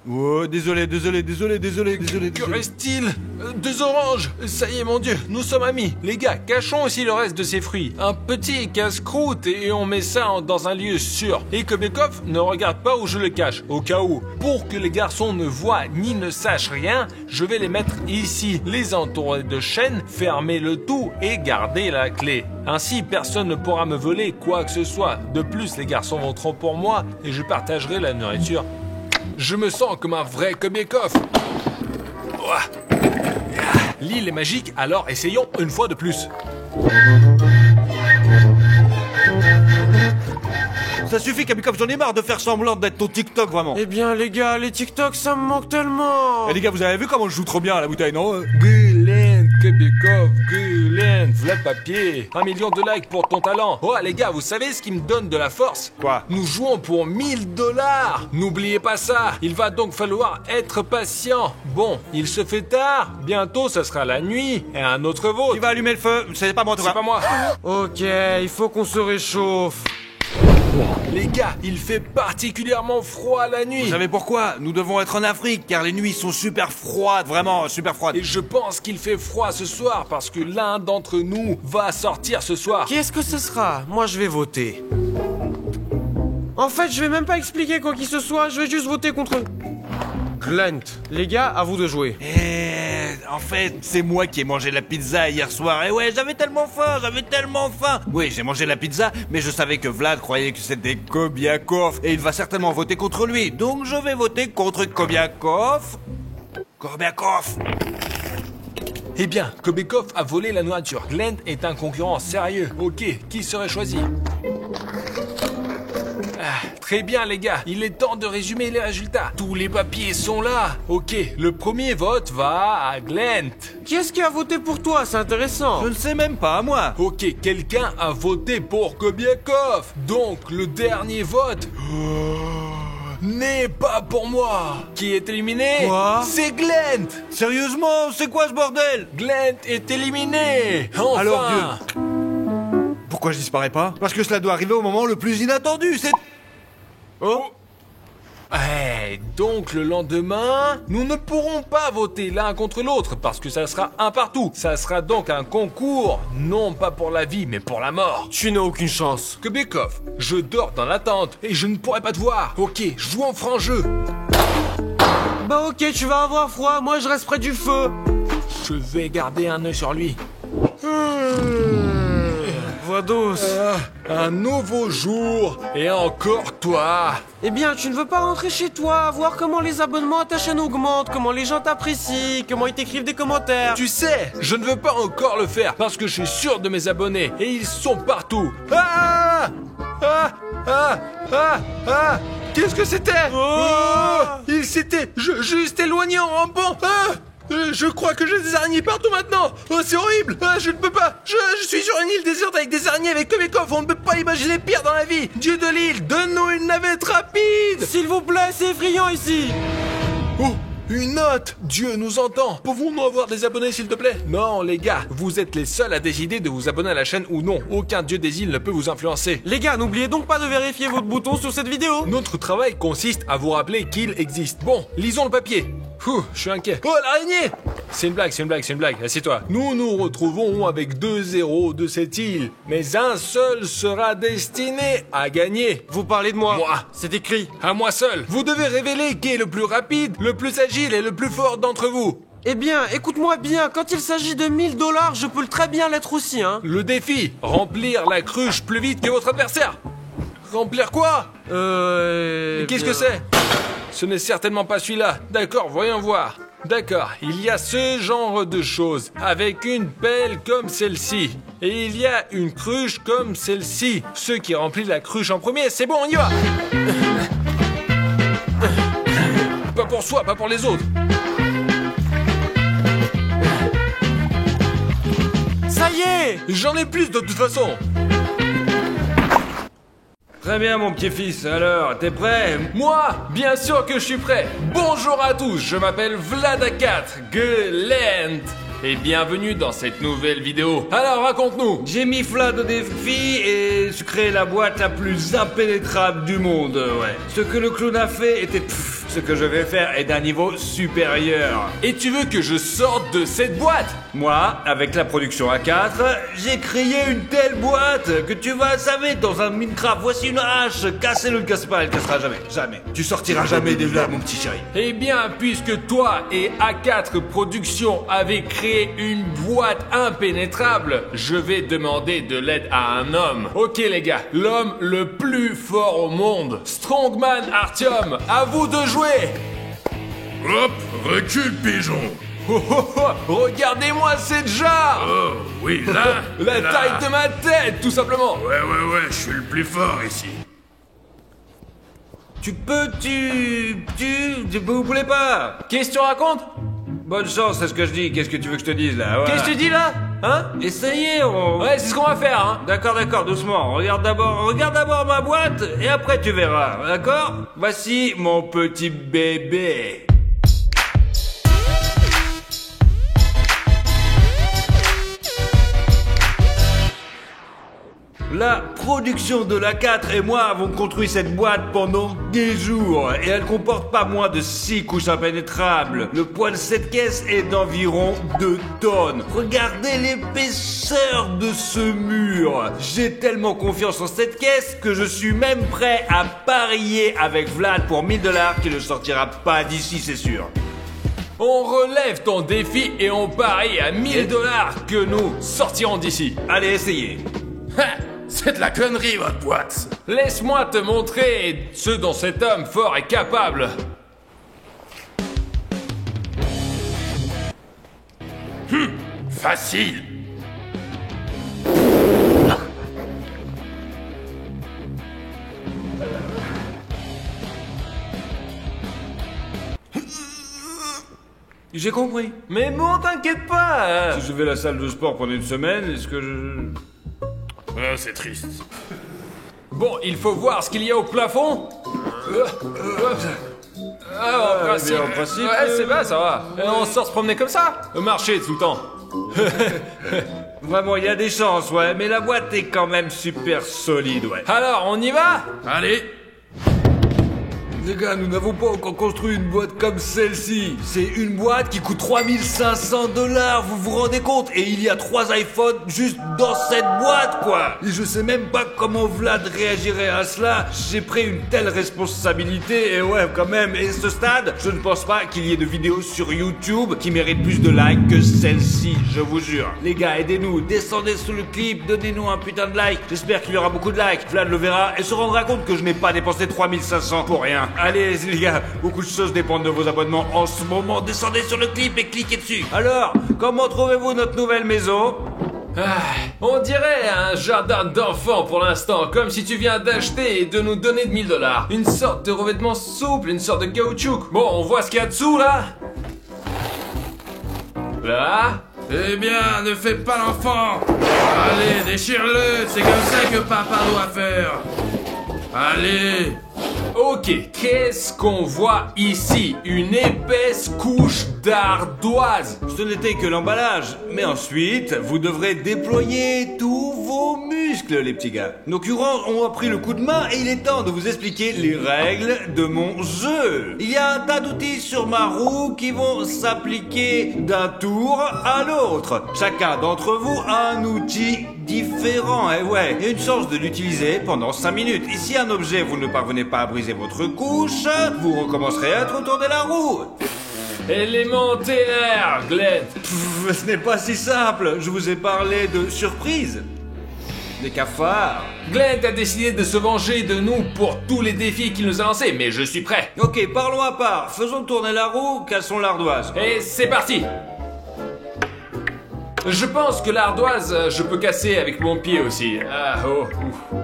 [SPEAKER 3] Oh, désolé.
[SPEAKER 1] Que reste-t-il? 2 oranges. Ça y est, mon Dieu, nous sommes amis. Les gars, cachons aussi le reste de ces fruits. Un petit casse-croûte et on met ça dans un lieu sûr. Et Kobekov ne regarde pas où je le cache, au cas où. Pour que les garçons ne voient ni ne sachent rien, je vais les mettre ici, les entourer de chaînes, fermer le tout et garder la clé. Ainsi, personne ne pourra me voler quoi que ce soit. De plus, les garçons voteront pour moi et je partagerai la nourriture. Je me sens comme un vrai Kobekov. Ouah. L'île est magique, alors essayons une fois de plus.
[SPEAKER 3] Ça suffit, Kobekov, j'en ai marre de faire semblant d'être ton TikTok, vraiment.
[SPEAKER 4] Eh bien, les gars, les TikTok, ça me manque tellement.
[SPEAKER 3] Eh les gars, vous avez vu comment je joue trop bien à la bouteille, non?
[SPEAKER 1] Gulen, Kobekov, Gulen, voilà le papier. 1 million de likes pour ton talent. Oh les gars, vous savez ce qui me donne de la force?
[SPEAKER 3] Quoi?
[SPEAKER 1] Nous jouons pour 1000 $. N'oubliez pas ça. Il va donc falloir être patient. Bon, il se fait tard. Bientôt, ça sera la nuit et un autre vote.
[SPEAKER 3] Qui va allumer le feu? C'est pas moi, toi.
[SPEAKER 1] C'est pas moi.
[SPEAKER 4] Ok, il faut qu'on se réchauffe.
[SPEAKER 1] Les gars, il fait particulièrement froid la nuit.
[SPEAKER 3] Vous savez pourquoi? Nous devons être en Afrique, car les nuits sont super froides, vraiment super froides.
[SPEAKER 1] Et je pense qu'il fait froid ce soir parce que l'un d'entre nous va sortir ce soir.
[SPEAKER 4] Qu'est-ce que ce sera? Moi, je vais voter. En fait, je vais même pas expliquer quoi qu'il se soit, je vais juste voter contre eux. Glent, les gars, à vous de jouer.
[SPEAKER 3] En fait, c'est moi qui ai mangé la pizza hier soir. Et ouais, j'avais tellement faim. Oui, j'ai mangé la pizza, mais je savais que Vlad croyait que c'était Kobiakov. Et il va certainement voter contre lui. Donc je vais voter contre Kobiakov.
[SPEAKER 1] Eh bien, Kobekov a volé la nourriture. Glent est un concurrent sérieux. Ok, qui serait choisi? Très bien les gars, il est temps de résumer les résultats. Tous les papiers sont là. Ok, le premier vote va à Glent.
[SPEAKER 4] Qui est-ce qui a voté pour toi? C'est intéressant.
[SPEAKER 3] Je ne sais même pas, moi.
[SPEAKER 1] Ok, quelqu'un a voté pour Kobiakov. Donc le dernier vote n'est pas pour moi. Qui est éliminé?
[SPEAKER 4] Quoi?
[SPEAKER 1] C'est Glent.
[SPEAKER 3] Sérieusement, c'est quoi ce bordel?
[SPEAKER 1] Glent est éliminé. Enfin.
[SPEAKER 3] Alors, pourquoi je disparais pas? Parce que cela doit arriver au moment le plus inattendu, c'est...
[SPEAKER 1] Oh. Donc le lendemain, nous ne pourrons pas voter l'un contre l'autre parce que ça sera un partout. Ça sera donc un concours, non pas pour la vie mais pour la mort.
[SPEAKER 4] Tu n'as aucune chance.
[SPEAKER 1] Kobekov, je dors dans la tente et je ne pourrai pas te voir. Ok, joue en franc jeu.
[SPEAKER 4] Bah ok, tu vas avoir froid, moi je reste près du feu.
[SPEAKER 1] Je vais garder un œil sur lui.
[SPEAKER 4] Vados.
[SPEAKER 1] Un nouveau jour et encore toi.
[SPEAKER 4] Eh bien, tu ne veux pas rentrer chez toi, voir comment les abonnements à ta chaîne augmentent, comment les gens t'apprécient, comment ils t'écrivent des commentaires.
[SPEAKER 1] Tu sais, je ne veux pas encore le faire parce que je suis sûr de mes abonnés et ils sont partout. Qu'est-ce que c'était? Il s'était juste éloigné en rampant. Je crois que j'ai des araignées partout maintenant. Oh, c'est horrible. Je ne peux pas. Je suis sur une île déserte avec des araignées avec Kobekov. On ne peut pas imaginer pire dans la vie. Dieu de l'île, donne-nous une navette rapide.
[SPEAKER 4] S'il vous plaît, c'est effrayant ici.
[SPEAKER 1] Oh, une note. Dieu nous entend. Pouvons-nous avoir des abonnés, s'il te plaît? Non, les gars, vous êtes les seuls à décider de vous abonner à la chaîne ou non. Aucun dieu des îles ne peut vous influencer.
[SPEAKER 4] Les gars, n'oubliez donc pas de vérifier votre bouton sur cette vidéo.
[SPEAKER 1] Notre travail consiste à vous rappeler qu'il existe. Bon, lisons le papier. Je suis inquiet. Oh, l'araignée! C'est une blague. Assieds-toi. Nous nous retrouvons avec 2 héros de cette île. Mais un seul sera destiné à gagner.
[SPEAKER 4] Vous parlez de moi.
[SPEAKER 1] Moi.
[SPEAKER 4] C'est écrit.
[SPEAKER 1] À moi seul. Vous devez révéler qui est le plus rapide, le plus agile et le plus fort d'entre vous.
[SPEAKER 4] Eh bien, écoute-moi bien, quand il s'agit de 1000 $, je peux très bien l'être aussi, hein.
[SPEAKER 1] Le défi, remplir la cruche plus vite que votre adversaire. Remplir quoi? Qu'est-ce que c'est? Ce n'est certainement pas celui-là. D'accord, voyons voir. D'accord, il y a ce genre de choses, avec une pelle comme celle-ci. Et il y a une cruche comme celle-ci. Ceux qui remplissent la cruche en premier, c'est bon, on y va. Pas pour soi, pas pour les autres.
[SPEAKER 4] Ça y est!
[SPEAKER 1] J'en ai plus de toute façon.
[SPEAKER 3] Très bien, mon petit-fils. Alors, t'es prêt?
[SPEAKER 1] Moi, bien sûr que je suis prêt. Bonjour à tous, je m'appelle Vlad4, Glent. Et bienvenue dans cette nouvelle vidéo. Alors, raconte-nous.
[SPEAKER 3] J'ai mis Vlad au défi et je crée la boîte la plus impénétrable du monde, ouais. Ce que le clown a fait était ce que je vais faire est d'un niveau supérieur.
[SPEAKER 1] Et tu veux que je sorte de cette boîte?
[SPEAKER 3] Moi, avec la production A4, j'ai créé une telle boîte que tu vas savez dans un Minecraft. Voici une hache, cassez-le, ne casse pas, elle cassera jamais, jamais. Tu sortiras jamais des là, mon petit chéri.
[SPEAKER 1] Eh bien, puisque toi et A4 Productions avez créé une boîte impénétrable, je vais demander de l'aide à un homme. Ok les gars, l'homme le plus fort au monde, Strongman Artyom, à vous de jouer.
[SPEAKER 5] Hop, recule, pigeon.
[SPEAKER 1] Oh, oh, oh, regardez-moi cette jarre.
[SPEAKER 5] Oh, oui, là.
[SPEAKER 1] La
[SPEAKER 5] là.
[SPEAKER 1] taille de ma tête, tout simplement.
[SPEAKER 5] Ouais, je suis le plus fort ici.
[SPEAKER 3] Vous voulez pas?
[SPEAKER 1] Question raconte.
[SPEAKER 3] Bonne chance, c'est ce que je dis. Qu'est-ce que tu veux que je te dise là? Voilà.
[SPEAKER 1] Qu'est-ce que tu dis là? Hein?
[SPEAKER 3] Essayez, on...
[SPEAKER 1] Ouais, c'est ce qu'on va faire, hein.
[SPEAKER 3] D'accord, doucement. Regarde d'abord ma boîte et après tu verras, d'accord? Voici mon petit bébé. La production de l'A4 et moi avons construit cette boîte pendant des jours et elle comporte pas moins de 6 couches impénétrables. Le poids de cette caisse est d'environ 2 tonnes. Regardez l'épaisseur de ce mur. J'ai tellement confiance en cette caisse que je suis même prêt à parier avec Vlad pour 1000 $ qu'il ne sortira pas d'ici, c'est sûr.
[SPEAKER 1] On relève ton défi et on parie à 1000 $ que nous sortirons d'ici.
[SPEAKER 3] Allez, essayez.
[SPEAKER 5] C'est de la connerie, votre boîte.
[SPEAKER 1] Laisse-moi te montrer ce dont cet homme fort est capable.
[SPEAKER 5] Facile.
[SPEAKER 3] J'ai compris.
[SPEAKER 1] Mais bon, t'inquiète pas.
[SPEAKER 3] Si je vais à la salle de sport pendant une semaine, est-ce que je...
[SPEAKER 5] C'est triste.
[SPEAKER 1] Bon, il faut voir ce qu'il y a au plafond. En principe,
[SPEAKER 3] en principe,
[SPEAKER 1] ouais, c'est bien, ça va. On sort se promener comme ça. Marcher tout le temps.
[SPEAKER 3] Vraiment, il y a des chances, ouais, mais la boîte est quand même super solide, ouais.
[SPEAKER 1] Alors, on y va?
[SPEAKER 5] Allez.
[SPEAKER 3] Les gars, nous n'avons pas encore construit une boîte comme celle-ci. C'est une boîte qui coûte 3500 $, vous vous rendez compte? Et il y a 3 iPhones juste dans cette boîte, quoi. Et je sais même pas comment Vlad réagirait à cela. J'ai pris une telle responsabilité, et ouais, quand même. Et ce stade, je ne pense pas qu'il y ait de vidéos sur YouTube qui méritent plus de likes que celle-ci, je vous jure. Les gars, aidez-nous, descendez sous le clip, donnez-nous un putain de like. J'espère qu'il y aura beaucoup de likes. Vlad le verra et se rendra compte que je n'ai pas dépensé 3500 pour rien. Allez les gars, beaucoup de choses dépendent de vos abonnements en ce moment. Descendez sur le clip et cliquez dessus. Alors, comment trouvez-vous notre nouvelle maison?
[SPEAKER 1] On dirait un jardin d'enfants pour l'instant, comme si tu viens d'acheter et de nous donner de 1000 $. Une sorte de revêtement souple, une sorte de caoutchouc. Bon, on voit ce qu'il y a dessous là. Là.
[SPEAKER 5] Eh bien, ne fais pas l'enfant. Allez, déchire-le. C'est comme ça que papa doit faire. Allez.
[SPEAKER 1] Ok, qu'est-ce qu'on voit ici? Une épaisse couche d'ardoise.
[SPEAKER 3] Ce n'était que l'emballage. Mais ensuite, vous devrez déployer tous vos muscles, les petits gars. Nos concurrents ont pris le coup de main et il est temps de vous expliquer les règles de mon jeu. Il y a un tas d'outils sur ma roue qui vont s'appliquer d'un tour à l'autre. Chacun d'entre vous a un outil différent, et ouais, et une chance de l'utiliser pendant 5 minutes. Et si un objet, vous ne parvenez pas à briser votre couche, vous recommencerez à retourner la roue.
[SPEAKER 1] Élémentaire, Glenn.
[SPEAKER 3] Ce n'est pas si simple. Je vous ai parlé de surprise. Des cafards.
[SPEAKER 1] Glenn a décidé de se venger de nous pour tous les défis qu'il nous a lancés, mais je suis prêt.
[SPEAKER 3] Ok, parlons à part. Faisons tourner la roue, cassons l'ardoise.
[SPEAKER 1] Et c'est parti. Je pense que l'ardoise, je peux casser avec mon pied aussi. Ah, oh, ouf.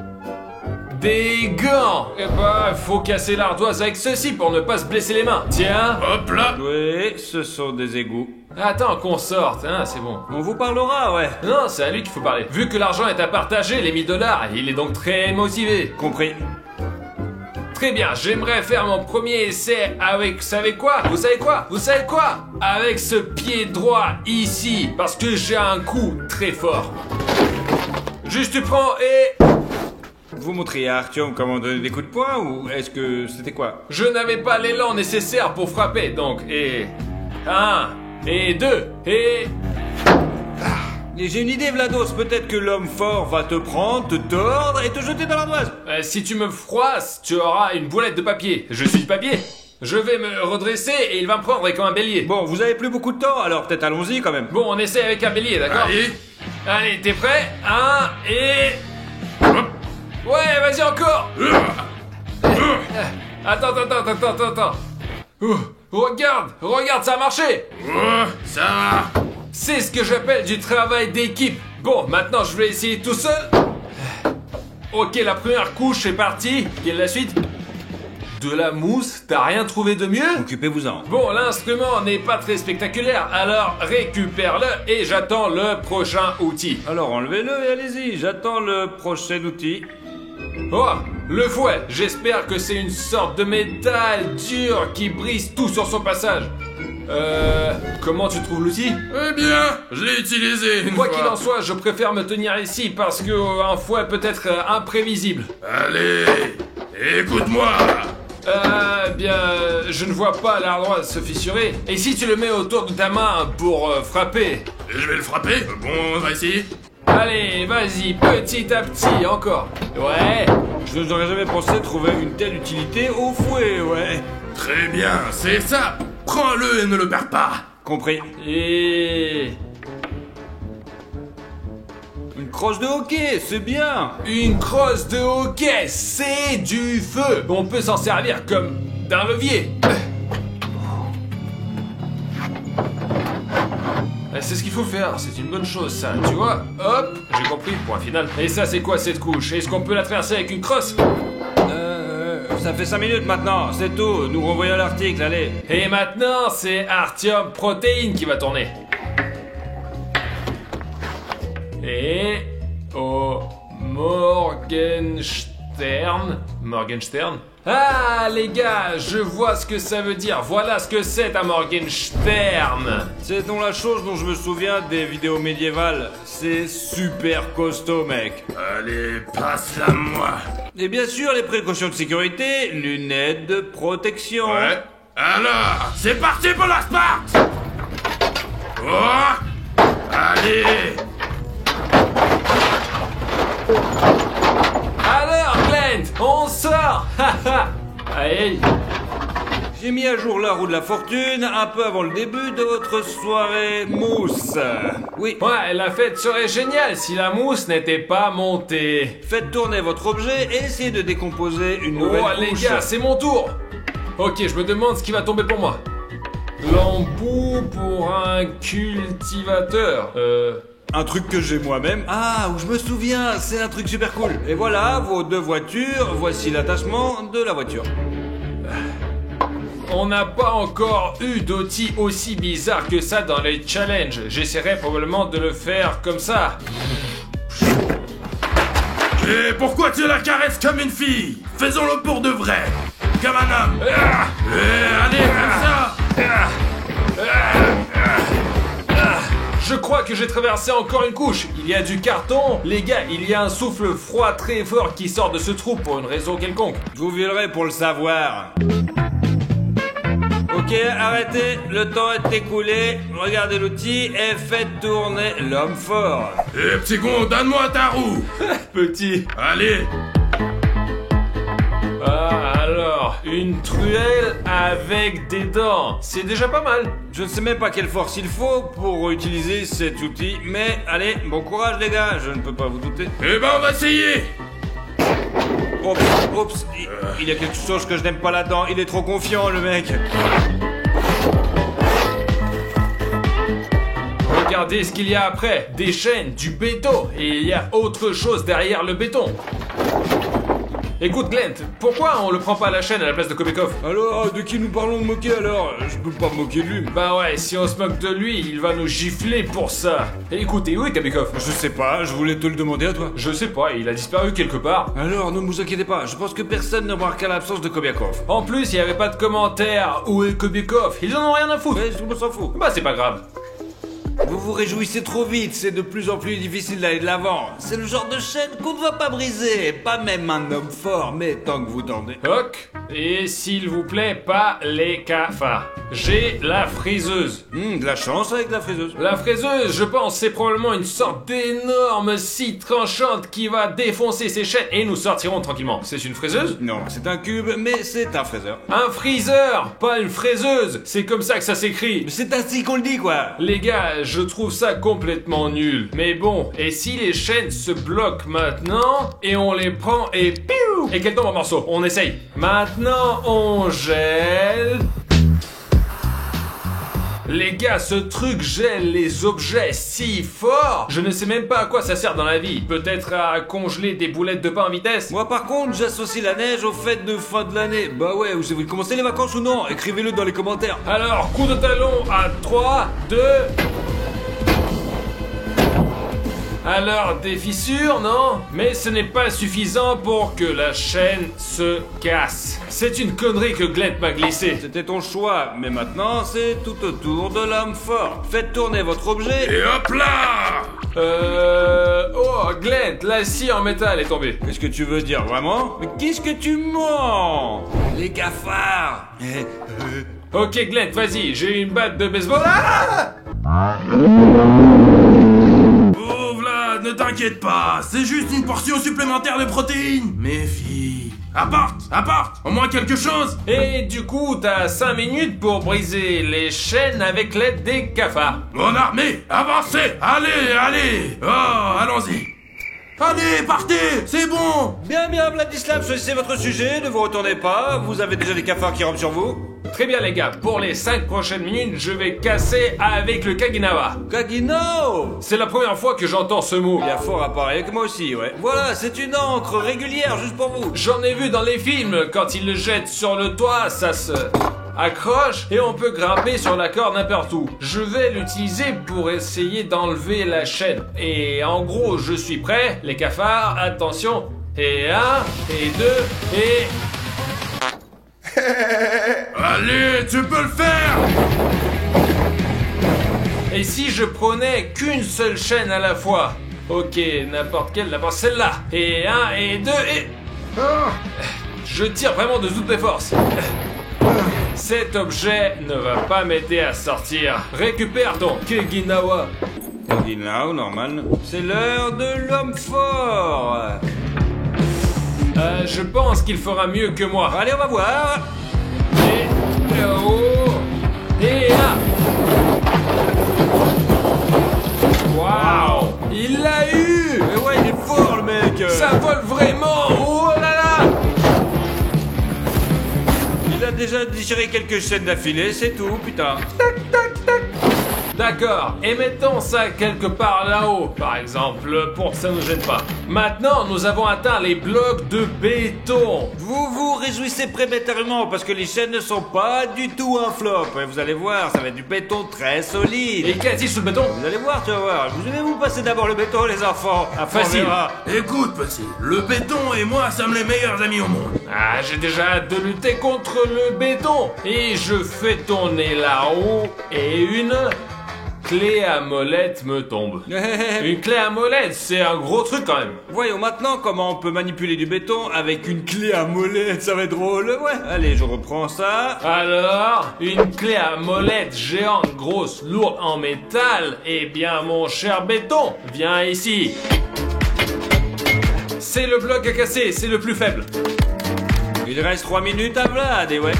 [SPEAKER 1] Des gants. Eh ben, faut casser l'ardoise avec ceci pour ne pas se blesser les mains. Tiens.
[SPEAKER 5] Hop là.
[SPEAKER 3] Oui, ce sont des égouts.
[SPEAKER 1] Attends qu'on sorte, hein, c'est bon.
[SPEAKER 3] On vous parlera, ouais.
[SPEAKER 1] Non, c'est à lui qu'il faut parler. Vu que l'argent est à partager, les 1000 $, il est donc très motivé.
[SPEAKER 3] Compris.
[SPEAKER 1] Très bien, j'aimerais faire mon premier essai avec, vous savez quoi? Avec ce pied droit ici, parce que j'ai un coup très fort. Juste tu prends et...
[SPEAKER 3] Vous montriez à Artyom comment donner des coups de poing ou est-ce que c'était quoi?
[SPEAKER 1] Je n'avais pas l'élan nécessaire pour frapper, donc, et... 1, et 2, et...
[SPEAKER 3] Et j'ai une idée, Vlados, peut-être que l'homme fort va te prendre, te tordre et te jeter dans l'ardoise.
[SPEAKER 1] Si tu me froisses, tu auras une boulette de papier. Je suis du papier. Je vais me redresser et il va me prendre comme un bélier.
[SPEAKER 3] Bon, vous avez plus beaucoup de temps, alors peut-être allons-y quand même.
[SPEAKER 1] Bon, on essaie avec un bélier, d'accord? Allez, t'es prêt? 1, et... Ouais, vas-y encore. Attends. Regarde, ça a marché.
[SPEAKER 5] Ça va.
[SPEAKER 1] C'est ce que j'appelle du travail d'équipe. Bon, maintenant je vais essayer tout seul. Ok, la première couche est partie. Quelle est la suite? De la mousse? T'as rien trouvé de mieux?
[SPEAKER 3] Occupez-vous-en.
[SPEAKER 1] Bon, l'instrument n'est pas très spectaculaire, alors récupère-le et j'attends le prochain outil.
[SPEAKER 3] Alors enlevez-le et allez-y, j'attends le prochain outil.
[SPEAKER 1] Oh, le fouet. J'espère que c'est une sorte de métal dur qui brise tout sur son passage. Comment tu trouves l'outil?
[SPEAKER 5] Eh bien, je l'ai utilisé une
[SPEAKER 1] Quoi
[SPEAKER 5] fois.
[SPEAKER 1] qu'il en soit, je préfère me tenir ici parce que un fouet peut être imprévisible.
[SPEAKER 5] Allez, écoute-moi.
[SPEAKER 1] Bien, je ne vois pas l'ardoise se fissurer. Et si tu le mets autour de ta main pour frapper?
[SPEAKER 5] Je vais le frapper. Bon, on va essayer.
[SPEAKER 1] Allez, vas-y, petit à petit, encore. Ouais.
[SPEAKER 3] Je n'aurais jamais pensé trouver une telle utilité au fouet, ouais.
[SPEAKER 5] Très bien, c'est ça. Prends-le et ne le perds pas.
[SPEAKER 3] Compris.
[SPEAKER 1] Et...
[SPEAKER 3] Une crosse de hockey, c'est bien.
[SPEAKER 1] une crosse de hockey, c'est du feu. On peut s'en servir comme d'un levier. C'est ce qu'il faut faire, c'est une bonne chose ça, tu vois. Hop, j'ai compris, point final. Et ça c'est quoi cette couche? Est-ce qu'on peut la traverser avec une crosse?
[SPEAKER 3] Ça fait 5 minutes maintenant, c'est tout. Nous renvoyons l'article, allez.
[SPEAKER 1] Et maintenant c'est Artyom Protein qui va tourner. Et... au Morgenstern. Ah les gars, je vois ce que ça veut dire. Voilà ce que c'est un Morgenstern.
[SPEAKER 3] C'est donc la chose dont je me souviens des vidéos médiévales. C'est super costaud, mec.
[SPEAKER 5] Allez, passe-la moi.
[SPEAKER 3] Et bien sûr, les précautions de sécurité, lunettes de protection.
[SPEAKER 5] Ouais. Alors, c'est parti pour la Sparte. Oh. Allez.
[SPEAKER 1] Alors Glenn, on sort. Allez.
[SPEAKER 3] J'ai mis à jour la roue de la fortune un peu avant le début de votre soirée mousse. Oui.
[SPEAKER 1] Ouais, la fête serait géniale si la mousse n'était pas montée.
[SPEAKER 3] Faites tourner votre objet et essayez de décomposer une nouvelle
[SPEAKER 1] Oh les
[SPEAKER 3] couche.
[SPEAKER 1] gars, c'est mon tour. Ok, je me demande ce qui va tomber pour moi. L'embout pour un cultivateur.
[SPEAKER 3] Un truc que j'ai moi-même. Ah, où je me souviens, c'est un truc super cool. Et voilà, vos 2 voitures, voici l'attachement de la voiture.
[SPEAKER 1] On n'a pas encore eu d'outil aussi bizarre que ça dans les challenges. J'essaierai probablement de le faire comme ça.
[SPEAKER 5] Et pourquoi tu la caresses comme une fille? Faisons-le pour de vrai. Comme un homme. Allez, comme ça.
[SPEAKER 1] Je crois que j'ai traversé encore une couche. Il y a du carton. Les gars, il y a un souffle froid très fort qui sort de ce trou pour une raison quelconque.
[SPEAKER 3] Vous verrez pour le savoir. Ok, arrêtez, le temps est écoulé. Regardez l'outil et faites tourner l'homme fort.
[SPEAKER 5] Eh, petit gon, donne-moi ta roue.
[SPEAKER 1] Petit.
[SPEAKER 5] Allez.
[SPEAKER 1] Ah, alors, une truelle avec des dents. C'est déjà pas mal.
[SPEAKER 3] Je ne sais même pas quelle force il faut pour utiliser cet outil, mais allez, bon courage les gars, je ne peux pas vous douter.
[SPEAKER 5] Eh ben, on va essayer.
[SPEAKER 3] Oups, il y a quelque chose que je n'aime pas là-dedans, il est trop confiant le mec.
[SPEAKER 1] Regardez ce qu'il y a après. Des chaînes, du béton. Et il y a autre chose derrière le béton. Écoute Glenn, pourquoi on le prend pas à la chaîne à la place de Kobekov?
[SPEAKER 3] Alors, de qui nous parlons de moquer alors? Je peux pas me moquer de lui.
[SPEAKER 1] Bah ouais, si on se moque de lui, il va nous gifler pour ça. Et écoutez, où est Kobekov?
[SPEAKER 3] Je sais pas, je voulais te le demander à toi.
[SPEAKER 1] Je sais pas, il a disparu quelque part.
[SPEAKER 3] Alors, ne vous inquiétez pas, je pense que personne ne remarquera l'absence de Kobiakov.
[SPEAKER 1] En plus, il y avait pas de commentaires. Où est Kobekov? Ils en ont rien à foutre.
[SPEAKER 3] Mais tout le monde s'en fout.
[SPEAKER 1] Bah c'est pas grave.
[SPEAKER 3] Vous vous réjouissez trop vite, c'est de plus en plus difficile d'aller de l'avant. C'est le genre de chaîne qu'on ne va pas briser, pas même un homme fort, mais tant que vous tendez.
[SPEAKER 6] Ok. Et s'il vous plaît, pas les cafards. J'ai la friseuse.
[SPEAKER 3] De la chance avec la fraiseuse.
[SPEAKER 6] La fraiseuse, je pense, c'est probablement une sorte d'énorme scie tranchante qui va défoncer ces chaînes et nous sortirons tranquillement. C'est une fraiseuse?
[SPEAKER 3] Non, c'est un cube, mais c'est un fraiseur.
[SPEAKER 6] Un freezer, pas une fraiseuse. C'est comme ça que ça s'écrit.
[SPEAKER 3] Mais c'est ainsi qu'on le dit, quoi.
[SPEAKER 6] Les gars, je trouve ça complètement nul. Mais bon, et si les chaînes se bloquent maintenant et on les prend et piou et qu'elles tombent en morceaux? On essaye. Maintenant, on gèle. Les gars, ce truc gèle les objets si fort. Je ne sais même pas à quoi ça sert dans la vie. Peut-être à congeler des boulettes de pain en vitesse.
[SPEAKER 3] Moi par contre, j'associe la neige aux fêtes de fin de l'année. Bah ouais, vous avez commencé les vacances ou non? Écrivez-le dans les commentaires.
[SPEAKER 6] Alors, coup de talon à 3, 2... Alors, des fissures, non? Mais ce n'est pas suffisant pour que la chaîne se casse. C'est une connerie que Glenn m'a glissé.
[SPEAKER 3] C'était ton choix, mais maintenant c'est tout autour de l'homme fort. Faites tourner votre objet.
[SPEAKER 5] Et hop là!
[SPEAKER 6] Oh, Glenn, la scie en métal est tombée.
[SPEAKER 3] Qu'est-ce que tu veux dire, vraiment? Mais qu'est-ce que tu mens? Les cafards.
[SPEAKER 6] Ok, Glenn, vas-y, j'ai une batte de baseball. Ah!
[SPEAKER 5] Oh Vlad, ne t'inquiète pas, c'est juste une portion supplémentaire de protéines. Méfie. Apporte, au moins quelque chose.
[SPEAKER 6] Et du coup, t'as 5 minutes pour briser les chaînes avec l'aide des cafards.
[SPEAKER 5] Mon armée, avancez. Allez. Oh, allons-y. Allez, partez, c'est bon.
[SPEAKER 3] Bien, Vladislav, choisissez votre sujet, ne vous retournez pas, vous avez déjà des cafards qui rampent sur vous.
[SPEAKER 6] Très bien les gars, pour les 5 prochaines minutes, je vais casser avec le Kaginawa.
[SPEAKER 3] Kagino!
[SPEAKER 6] C'est la première fois que j'entends ce mot.
[SPEAKER 3] Il y a fort à parier que moi aussi, ouais. Voilà, c'est une encre régulière juste pour vous.
[SPEAKER 6] J'en ai vu dans les films, quand ils le jettent sur le toit, ça se accroche et on peut grimper sur la corde n'importe où. Je vais l'utiliser pour essayer d'enlever la chaîne. Et en gros, je suis prêt, les cafards, attention. Et 1, et 2, et...
[SPEAKER 5] Allez, tu peux le faire.
[SPEAKER 6] Et si je prenais qu'une seule chaîne à la fois? Ok, n'importe quelle, d'abord celle-là. Et 1, et 2, et... Je tire vraiment de toutes mes forces. Cet objet ne va pas m'aider à sortir. Récupère ton Kaginawa.
[SPEAKER 3] Kaginawa, normal. C'est l'heure de l'homme fort.
[SPEAKER 6] Je pense qu'il fera mieux que moi.
[SPEAKER 3] Allez, on va voir.
[SPEAKER 6] Et... oh. Et là. Waouh. Il l'a eu.
[SPEAKER 3] Mais ouais, il est fort, le mec.
[SPEAKER 6] Ça vole vraiment. Oh là là.
[SPEAKER 3] Il a déjà déchiré quelques chaînes d'affilée, c'est tout, putain.
[SPEAKER 6] D'accord, et mettons ça quelque part là-haut, par exemple, pour que ça ne gêne pas. Maintenant, nous avons atteint les blocs de béton.
[SPEAKER 3] Vous vous réjouissez prématurément parce que les chaînes ne sont pas du tout un flop. Et vous allez voir, ça va être du béton très solide.
[SPEAKER 6] Et qu'a-t-il sous le béton?
[SPEAKER 3] Vous allez voir, tu vas voir. Vous allez vous passer d'abord le béton, les enfants. Après,
[SPEAKER 6] facile.
[SPEAKER 3] on verra.
[SPEAKER 5] Écoute, petit, le béton et moi sommes les meilleurs amis au monde.
[SPEAKER 6] Ah, j'ai déjà hâte de lutter contre le béton. Et je fais tourner là-haut, et une... clé à molette me tombe. Une clé à molette, c'est un gros truc quand même.
[SPEAKER 3] Voyons maintenant comment on peut manipuler du béton avec une clé à molette, ça va être drôle. Ouais, allez, je reprends ça.
[SPEAKER 6] Alors, une clé à molette géante, grosse, lourde en métal. Eh bien, mon cher béton, viens ici. C'est le bloc à casser, c'est le plus faible.
[SPEAKER 3] Il reste 3 minutes à Vlad, et ouais.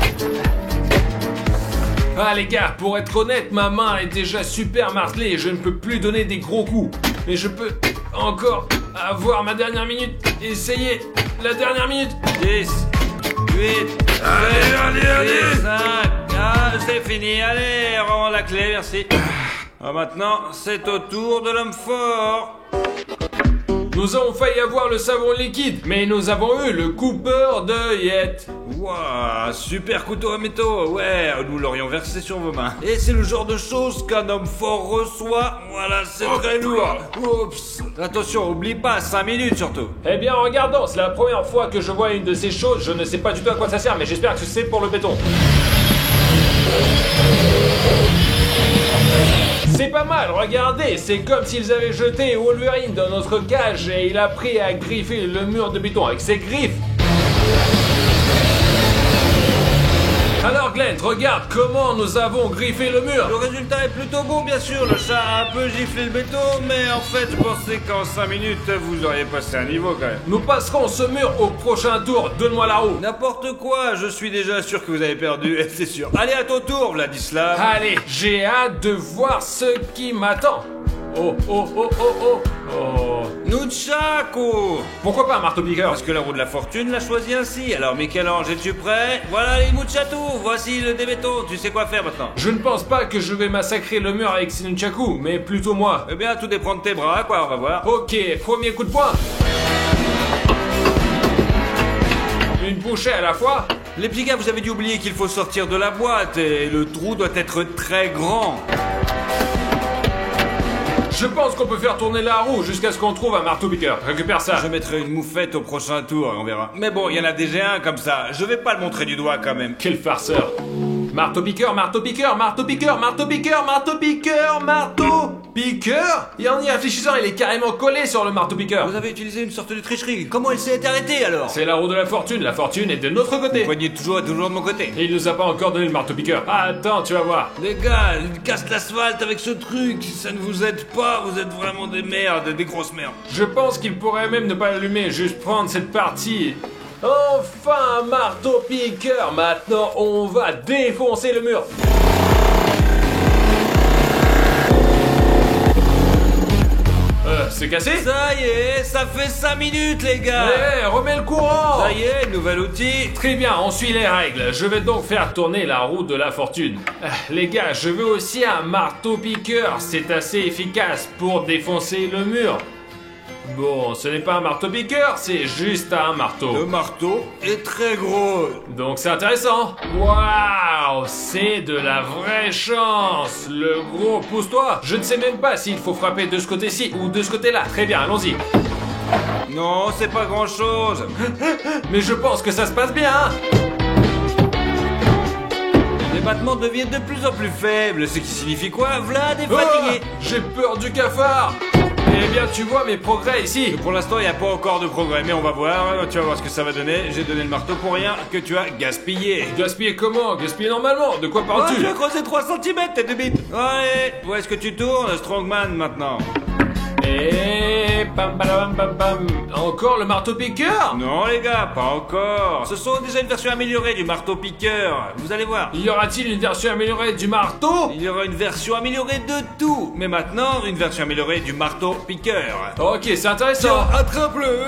[SPEAKER 6] Ah les gars, pour être honnête, ma main est déjà super martelée et je ne peux plus donner des gros coups. Mais je peux encore avoir ma dernière minute. Essayez la dernière minute.
[SPEAKER 3] 10, 8,
[SPEAKER 5] Allez.
[SPEAKER 3] 5, ah, c'est fini. Allez, rends la clé, merci. Ah, maintenant, c'est au tour de l'homme fort.
[SPEAKER 6] Nous avons failli avoir le savon liquide, mais nous avons eu le coupeur d'œillettes.
[SPEAKER 3] Waouh, super couteau à métaux, ouais, nous l'aurions versé sur vos mains. Et c'est le genre de choses qu'un homme fort reçoit. Voilà, c'est très lourd. Oups. Attention, oublie pas, 5 minutes surtout.
[SPEAKER 6] Eh bien, regardons, c'est la première fois que je vois une de ces choses. Je ne sais pas du tout à quoi ça sert, mais j'espère que c'est pour le béton. C'est pas mal, regardez, c'est comme s'ils avaient jeté Wolverine dans notre cage et il a pris à griffer le mur de béton avec ses griffes. Alors Glenn, regarde comment nous avons griffé le mur.
[SPEAKER 3] Le résultat est plutôt bon, bien sûr. Le chat a un peu giflé le béton, mais en fait, je pensais qu'en 5 minutes, vous auriez passé un niveau quand même.
[SPEAKER 6] Nous passerons ce mur au prochain tour, donne-moi la roue.
[SPEAKER 3] N'importe quoi, je suis déjà sûr que vous avez perdu, c'est sûr. Allez, à ton tour, Vladislav.
[SPEAKER 6] Allez, j'ai hâte de voir ce qui m'attend. Oh, oh, oh, oh, oh, oh.
[SPEAKER 3] Nunchaku.
[SPEAKER 6] Pourquoi pas un marteau-piqueur?
[SPEAKER 3] Parce que la roue de la fortune l'a choisi ainsi. Alors, Michel-Ange, es-tu prêt? Voilà les Muchatou, voici le débéton. Tu sais quoi faire maintenant?
[SPEAKER 6] Je ne pense pas que je vais massacrer le mur avec ces nunchaku, mais plutôt moi.
[SPEAKER 3] Eh bien, tout dépend de tes bras, quoi, on va voir.
[SPEAKER 6] Ok, premier coup de poing. Une bouchée à la fois.
[SPEAKER 3] Les petits gars, vous avez dû oublier qu'il faut sortir de la boîte et le trou doit être très grand.
[SPEAKER 6] Je pense qu'on peut faire tourner la roue jusqu'à ce qu'on trouve un marteau-piqueur. Récupère ça.
[SPEAKER 3] Je mettrai une moufette au prochain tour, on verra. Mais bon, il y en a déjà un comme ça. Je vais pas le montrer du doigt quand même.
[SPEAKER 6] Quel farceur. Marteau-piqueur, marteau-piqueur, marteau-piqueur, marteau-piqueur, marteau-piqueur, marteau-piqueur. Et en y réfléchissant, il est carrément collé sur le marteau-piqueur.
[SPEAKER 3] Vous avez utilisé une sorte de tricherie. Comment elle s'est arrêtée alors?
[SPEAKER 6] C'est la roue de la fortune est de notre côté.
[SPEAKER 3] Le poignet toujours est toujours de mon côté.
[SPEAKER 6] Et il nous a pas encore donné le marteau-piqueur. Attends, tu vas voir.
[SPEAKER 3] Les gars, il casse l'asphalte avec ce truc. Ça ne vous aide pas, vous êtes vraiment des merdes, des grosses merdes.
[SPEAKER 6] Je pense qu'il pourrait même ne pas l'allumer, juste prendre cette partie. Enfin, un marteau-piqueur. Maintenant, on va défoncer le mur. C'est cassé?
[SPEAKER 3] Ça y est, ça fait 5 minutes les gars.
[SPEAKER 6] Eh, remets le courant.
[SPEAKER 3] Ça y est, nouvel outil.
[SPEAKER 6] Très bien, on suit les règles. Je vais donc faire tourner la roue de la fortune. Les gars, je veux aussi un marteau-piqueur. C'est assez efficace pour défoncer le mur. Bon, ce n'est pas un marteau-piqueur, c'est juste un marteau.
[SPEAKER 3] Le marteau est très gros.
[SPEAKER 6] Donc c'est intéressant. Waouh, c'est de la vraie chance. Le gros, pousse-toi. Je ne sais même pas s'il faut frapper de ce côté-ci ou de ce côté-là. Très bien, allons-y.
[SPEAKER 3] Non, c'est pas grand-chose.
[SPEAKER 6] Mais je pense que ça se passe bien.
[SPEAKER 3] Les battements deviennent de plus en plus faibles, ce qui signifie quoi? Vlad est fatigué.
[SPEAKER 6] Oh, j'ai peur du cafard. Eh bien, tu vois mes progrès ici.
[SPEAKER 3] Pour l'instant, il n'y a pas encore de progrès, mais on va voir. Tu vas voir ce que ça va donner. J'ai donné le marteau pour rien que tu as gaspillé.
[SPEAKER 6] Gaspiller comment? Gaspiller normalement. De quoi parles-tu?
[SPEAKER 3] Tu as creusé 3 cm, tête de bite. Allez, où est-ce que tu tournes, Strongman, maintenant?
[SPEAKER 6] Et pam pam pam pam. Encore le marteau-piqueur?
[SPEAKER 3] Non, les gars, pas encore. Ce sont déjà une version améliorée du marteau-piqueur. Vous allez voir.
[SPEAKER 6] Y aura-t-il une version améliorée du marteau?
[SPEAKER 3] Il y aura une version améliorée de tout. Mais maintenant, une version améliorée du marteau-piqueur.
[SPEAKER 6] Ok, c'est intéressant.
[SPEAKER 3] Tiens, attrape-le.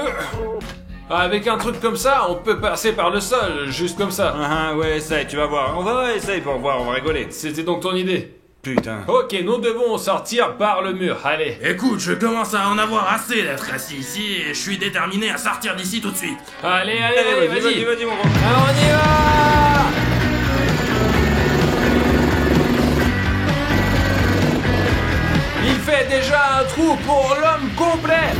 [SPEAKER 6] Avec un truc comme ça, on peut passer par le sol, juste comme ça.
[SPEAKER 3] Ouais, essaye, tu vas voir. On va essayer pour voir, on va rigoler.
[SPEAKER 6] C'était donc ton idée?
[SPEAKER 3] Putain.
[SPEAKER 6] Ok, nous devons sortir par le mur, allez.
[SPEAKER 5] Écoute, je commence à en avoir assez d'être assis ici et je suis déterminé à sortir d'ici tout de suite.
[SPEAKER 6] Allez, allez, vas-y.
[SPEAKER 3] Vas-y, mon gros.
[SPEAKER 6] Alors on y va. Il fait déjà un trou pour l'homme complet.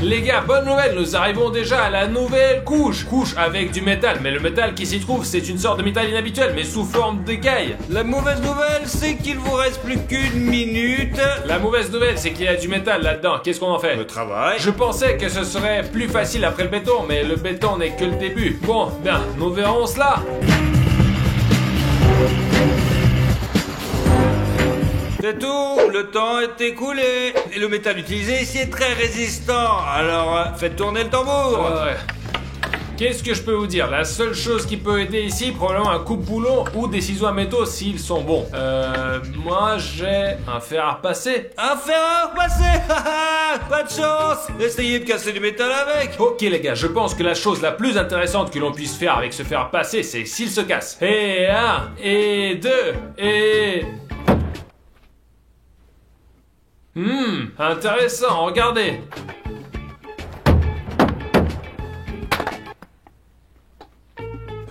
[SPEAKER 6] Les gars, bonne nouvelle, nous arrivons déjà à la nouvelle couche. Couche avec du métal, mais le métal qui s'y trouve, c'est une sorte de métal inhabituel, mais sous forme d'écaille.
[SPEAKER 3] La mauvaise nouvelle, c'est qu'il vous reste plus qu'une minute.
[SPEAKER 6] La mauvaise nouvelle, c'est qu'il y a du métal là-dedans. Qu'est-ce qu'on en fait?
[SPEAKER 3] Le travail.
[SPEAKER 6] Je pensais que ce serait plus facile après le béton, mais le béton n'est que le début. Bon, bien, nous verrons cela.
[SPEAKER 3] C'est tout, le temps est écoulé. Et le métal utilisé ici est très résistant. Alors, faites tourner le tambour.
[SPEAKER 6] Ouais. Qu'est-ce que je peux vous dire? La seule chose qui peut aider ici, probablement un coupe-boulon ou des ciseaux à métaux s'ils sont bons. Moi j'ai un fer à repasser.
[SPEAKER 3] Un fer à repasser. Pas de chance. Essayez de casser du métal avec.
[SPEAKER 6] Ok les gars, je pense que la chose la plus intéressante que l'on puisse faire avec ce fer à repasser, c'est s'il se casse. Et 1, et 2, et... Intéressant, regardez.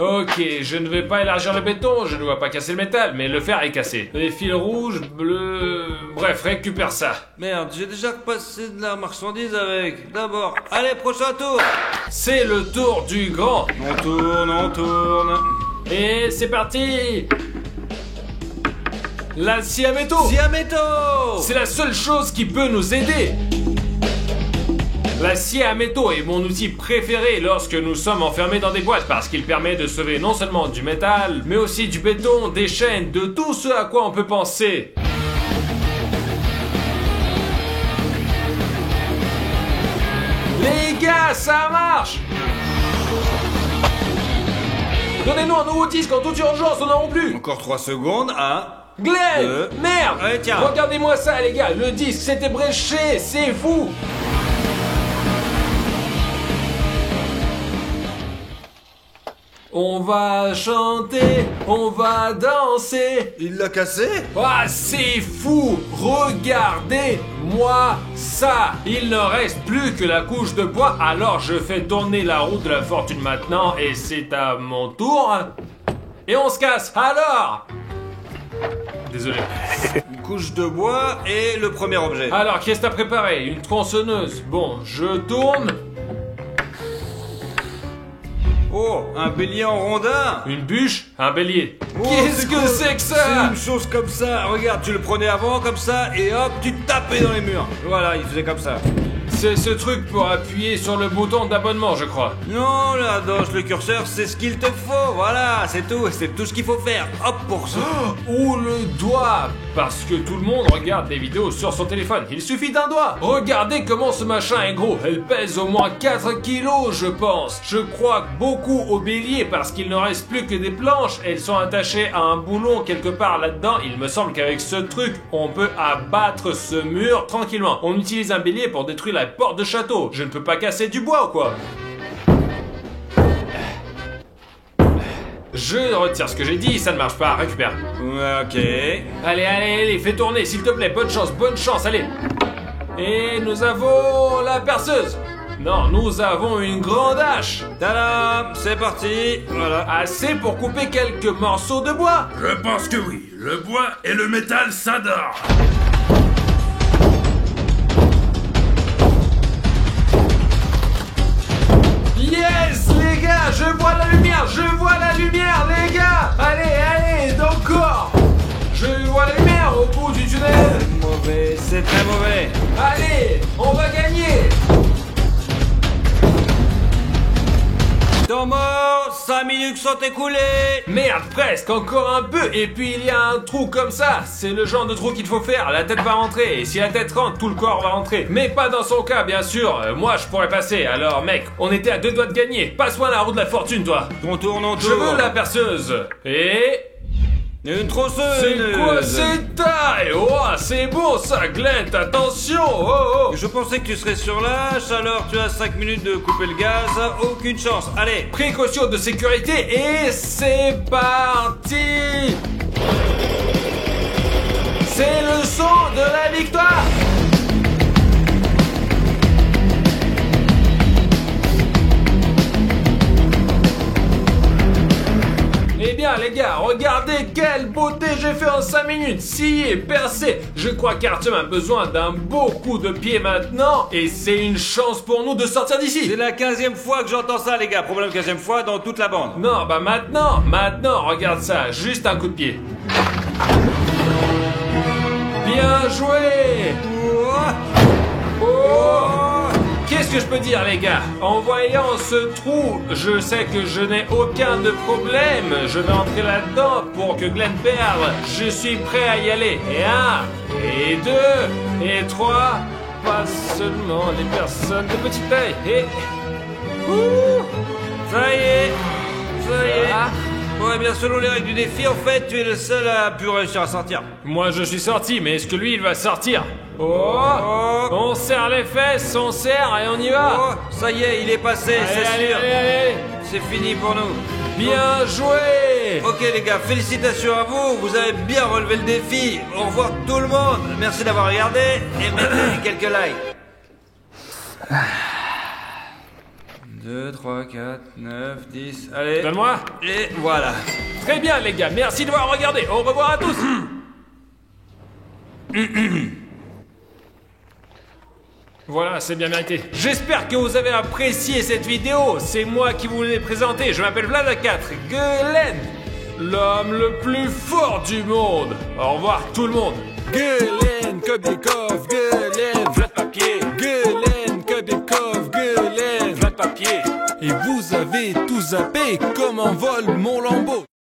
[SPEAKER 6] Ok, je ne vais pas élargir le béton, je ne vais pas casser le métal, mais le fer est cassé. Les fils rouges, bleus... Bref, récupère ça.
[SPEAKER 3] Merde, j'ai déjà repassé de la marchandise avec. D'abord, allez, prochain tour.
[SPEAKER 6] C'est le tour du grand.
[SPEAKER 3] On tourne, on tourne.
[SPEAKER 6] Et c'est parti.
[SPEAKER 1] La scie à métaux.
[SPEAKER 3] Scie à métaux.
[SPEAKER 1] C'est la seule chose qui peut nous aider. La scie à métaux est mon outil préféré lorsque nous sommes enfermés dans des boîtes parce qu'il permet de sauver non seulement du métal, mais aussi du béton, des chaînes, de tout ce à quoi on peut penser. Les gars, ça marche! Donnez-nous un nouveau disque en toute urgence, nous n'aurons plus!
[SPEAKER 3] Encore 3 secondes, 1.
[SPEAKER 1] Glenn! Merde!
[SPEAKER 3] Allez, tiens.
[SPEAKER 1] Regardez-moi ça, les gars, le disque s'est ébréché, c'est fou! On va chanter, on va danser.
[SPEAKER 3] Il l'a cassé?
[SPEAKER 1] Ah, c'est fou! Regardez-moi ça! Il ne reste plus que la couche de bois, alors je fais tourner la roue de la fortune maintenant, et c'est à mon tour. Et on se casse, alors! Désolé.
[SPEAKER 3] Une couche de bois et le premier objet.
[SPEAKER 1] Alors, qu'est-ce que t'as préparé? Une tronçonneuse. Bon, je tourne.
[SPEAKER 3] Oh, un bélier en rondin.
[SPEAKER 1] Une bûche, un bélier.
[SPEAKER 3] Oh,
[SPEAKER 1] Qu'est-ce que
[SPEAKER 3] cool.
[SPEAKER 1] c'est que
[SPEAKER 3] C'est
[SPEAKER 1] ça?
[SPEAKER 3] une chose comme ça. Regarde, tu le prenais avant comme ça et hop, tu tapais dans les murs. Voilà, il faisait comme ça.
[SPEAKER 1] C'est ce truc pour appuyer sur le bouton d'abonnement, je crois.
[SPEAKER 3] Non, là, dans le curseur, c'est ce qu'il te faut. Voilà, c'est tout ce qu'il faut faire. Hop, pour ça.
[SPEAKER 1] Ou le doigt, parce que tout le monde regarde des vidéos sur son téléphone. Il suffit d'un doigt. Regardez comment ce machin est gros. Elle pèse au moins 4 kilos, je pense. Je crois beaucoup au bélier parce qu'il ne reste plus que des planches. Elles sont attachées à un boulon quelque part là-dedans. Il me semble qu'avec ce truc, on peut abattre ce mur tranquillement. On utilise un bélier pour détruire la porte de château. Je ne peux pas casser du bois ou quoi? Je retire ce que j'ai dit, ça ne marche pas, récupère.
[SPEAKER 3] Ok.
[SPEAKER 1] Allez, fais tourner, s'il te plaît, bonne chance, allez. Et nous avons la perceuse. Non, nous avons une grande hache.
[SPEAKER 3] Tadam, c'est parti. Voilà.
[SPEAKER 1] Assez pour couper quelques morceaux de bois.
[SPEAKER 5] Je pense que oui. Le bois et le métal s'adorent.
[SPEAKER 1] Yes, les gars, je vois la lumière, les gars. Allez, encore. Je vois la lumière au bout du tunnel.
[SPEAKER 3] Mauvais, c'est très mauvais.
[SPEAKER 1] Allez, on va gagner.
[SPEAKER 3] Temps mort, 5 minutes sont écoulées.
[SPEAKER 1] Merde, presque, encore un peu, et puis il y a un trou comme ça. C'est le genre de trou qu'il faut faire, la tête va rentrer, et si la tête rentre, tout le corps va rentrer. Mais pas dans son cas, bien sûr, moi je pourrais passer, alors mec, on était à 2 doigts de gagner. Passe-moi la roue de la fortune, toi.
[SPEAKER 3] On tourne.
[SPEAKER 1] Je veux la perceuse. Et...
[SPEAKER 3] Une tronçonneuse.
[SPEAKER 1] c'est quoi cette taille? Oh, c'est bon ça, Glenn, attention. Oh.
[SPEAKER 3] Je pensais que tu serais sur l'âche, alors tu as 5 minutes de couper le gaz, aucune chance. Allez.
[SPEAKER 1] Précaution de sécurité, et c'est parti. C'est le son de la victoire. Eh bien les gars, regardez quelle beauté j'ai fait en 5 minutes. Scié, percé. Je crois qu'Artyom a besoin d'un beau coup de pied maintenant. Et c'est une chance pour nous de sortir d'ici.
[SPEAKER 3] C'est la 15e fois que j'entends ça, les gars. Problème 15e fois dans toute la bande.
[SPEAKER 1] Non, bah maintenant, regarde ça. Juste un coup de pied. Bien joué. Oh. Qu'est-ce que je peux dire, les gars? En voyant ce trou, je sais que je n'ai aucun de problème. Je vais entrer là-dedans pour que Glenn perde. Je suis prêt à y aller. Et 1, et 2, et 3. Pas seulement les personnes de petite taille. Et...
[SPEAKER 3] Ça y est.
[SPEAKER 1] Ah.
[SPEAKER 3] Ouais, bien selon les règles du défi, en fait, tu es le seul à pu réussir à sortir.
[SPEAKER 1] Moi, je suis sorti, mais est-ce que lui, il va sortir? Oh. On serre les fesses, on serre et on y va.
[SPEAKER 3] Oh, ça y est, il est passé, c'est
[SPEAKER 1] allez,
[SPEAKER 3] sûr.
[SPEAKER 1] allez.
[SPEAKER 3] C'est fini pour nous.
[SPEAKER 1] Bien joué.
[SPEAKER 3] Ok les gars, félicitations à vous, vous avez bien relevé le défi. Au revoir tout le monde, merci d'avoir regardé et mettez quelques likes. 2, 3, 4, 9, 10, allez.
[SPEAKER 1] Donne-moi.
[SPEAKER 3] Et voilà.
[SPEAKER 1] Très bien les gars, merci d'avoir regardé. Au revoir à tous. Voilà, c'est bien mérité. J'espère que vous avez apprécié cette vidéo. C'est moi qui vous l'ai présentée. Je m'appelle Vlad4. Glenn.
[SPEAKER 6] l'homme le plus fort du monde. Au revoir tout le monde.
[SPEAKER 1] Gelen Kobiakov, Gelen
[SPEAKER 3] Vlad Papier,
[SPEAKER 1] Gelen Kobiakov, Gelen
[SPEAKER 3] Vlad Papier.
[SPEAKER 1] Et vous avez tout zappé comme un vol mon lambeau.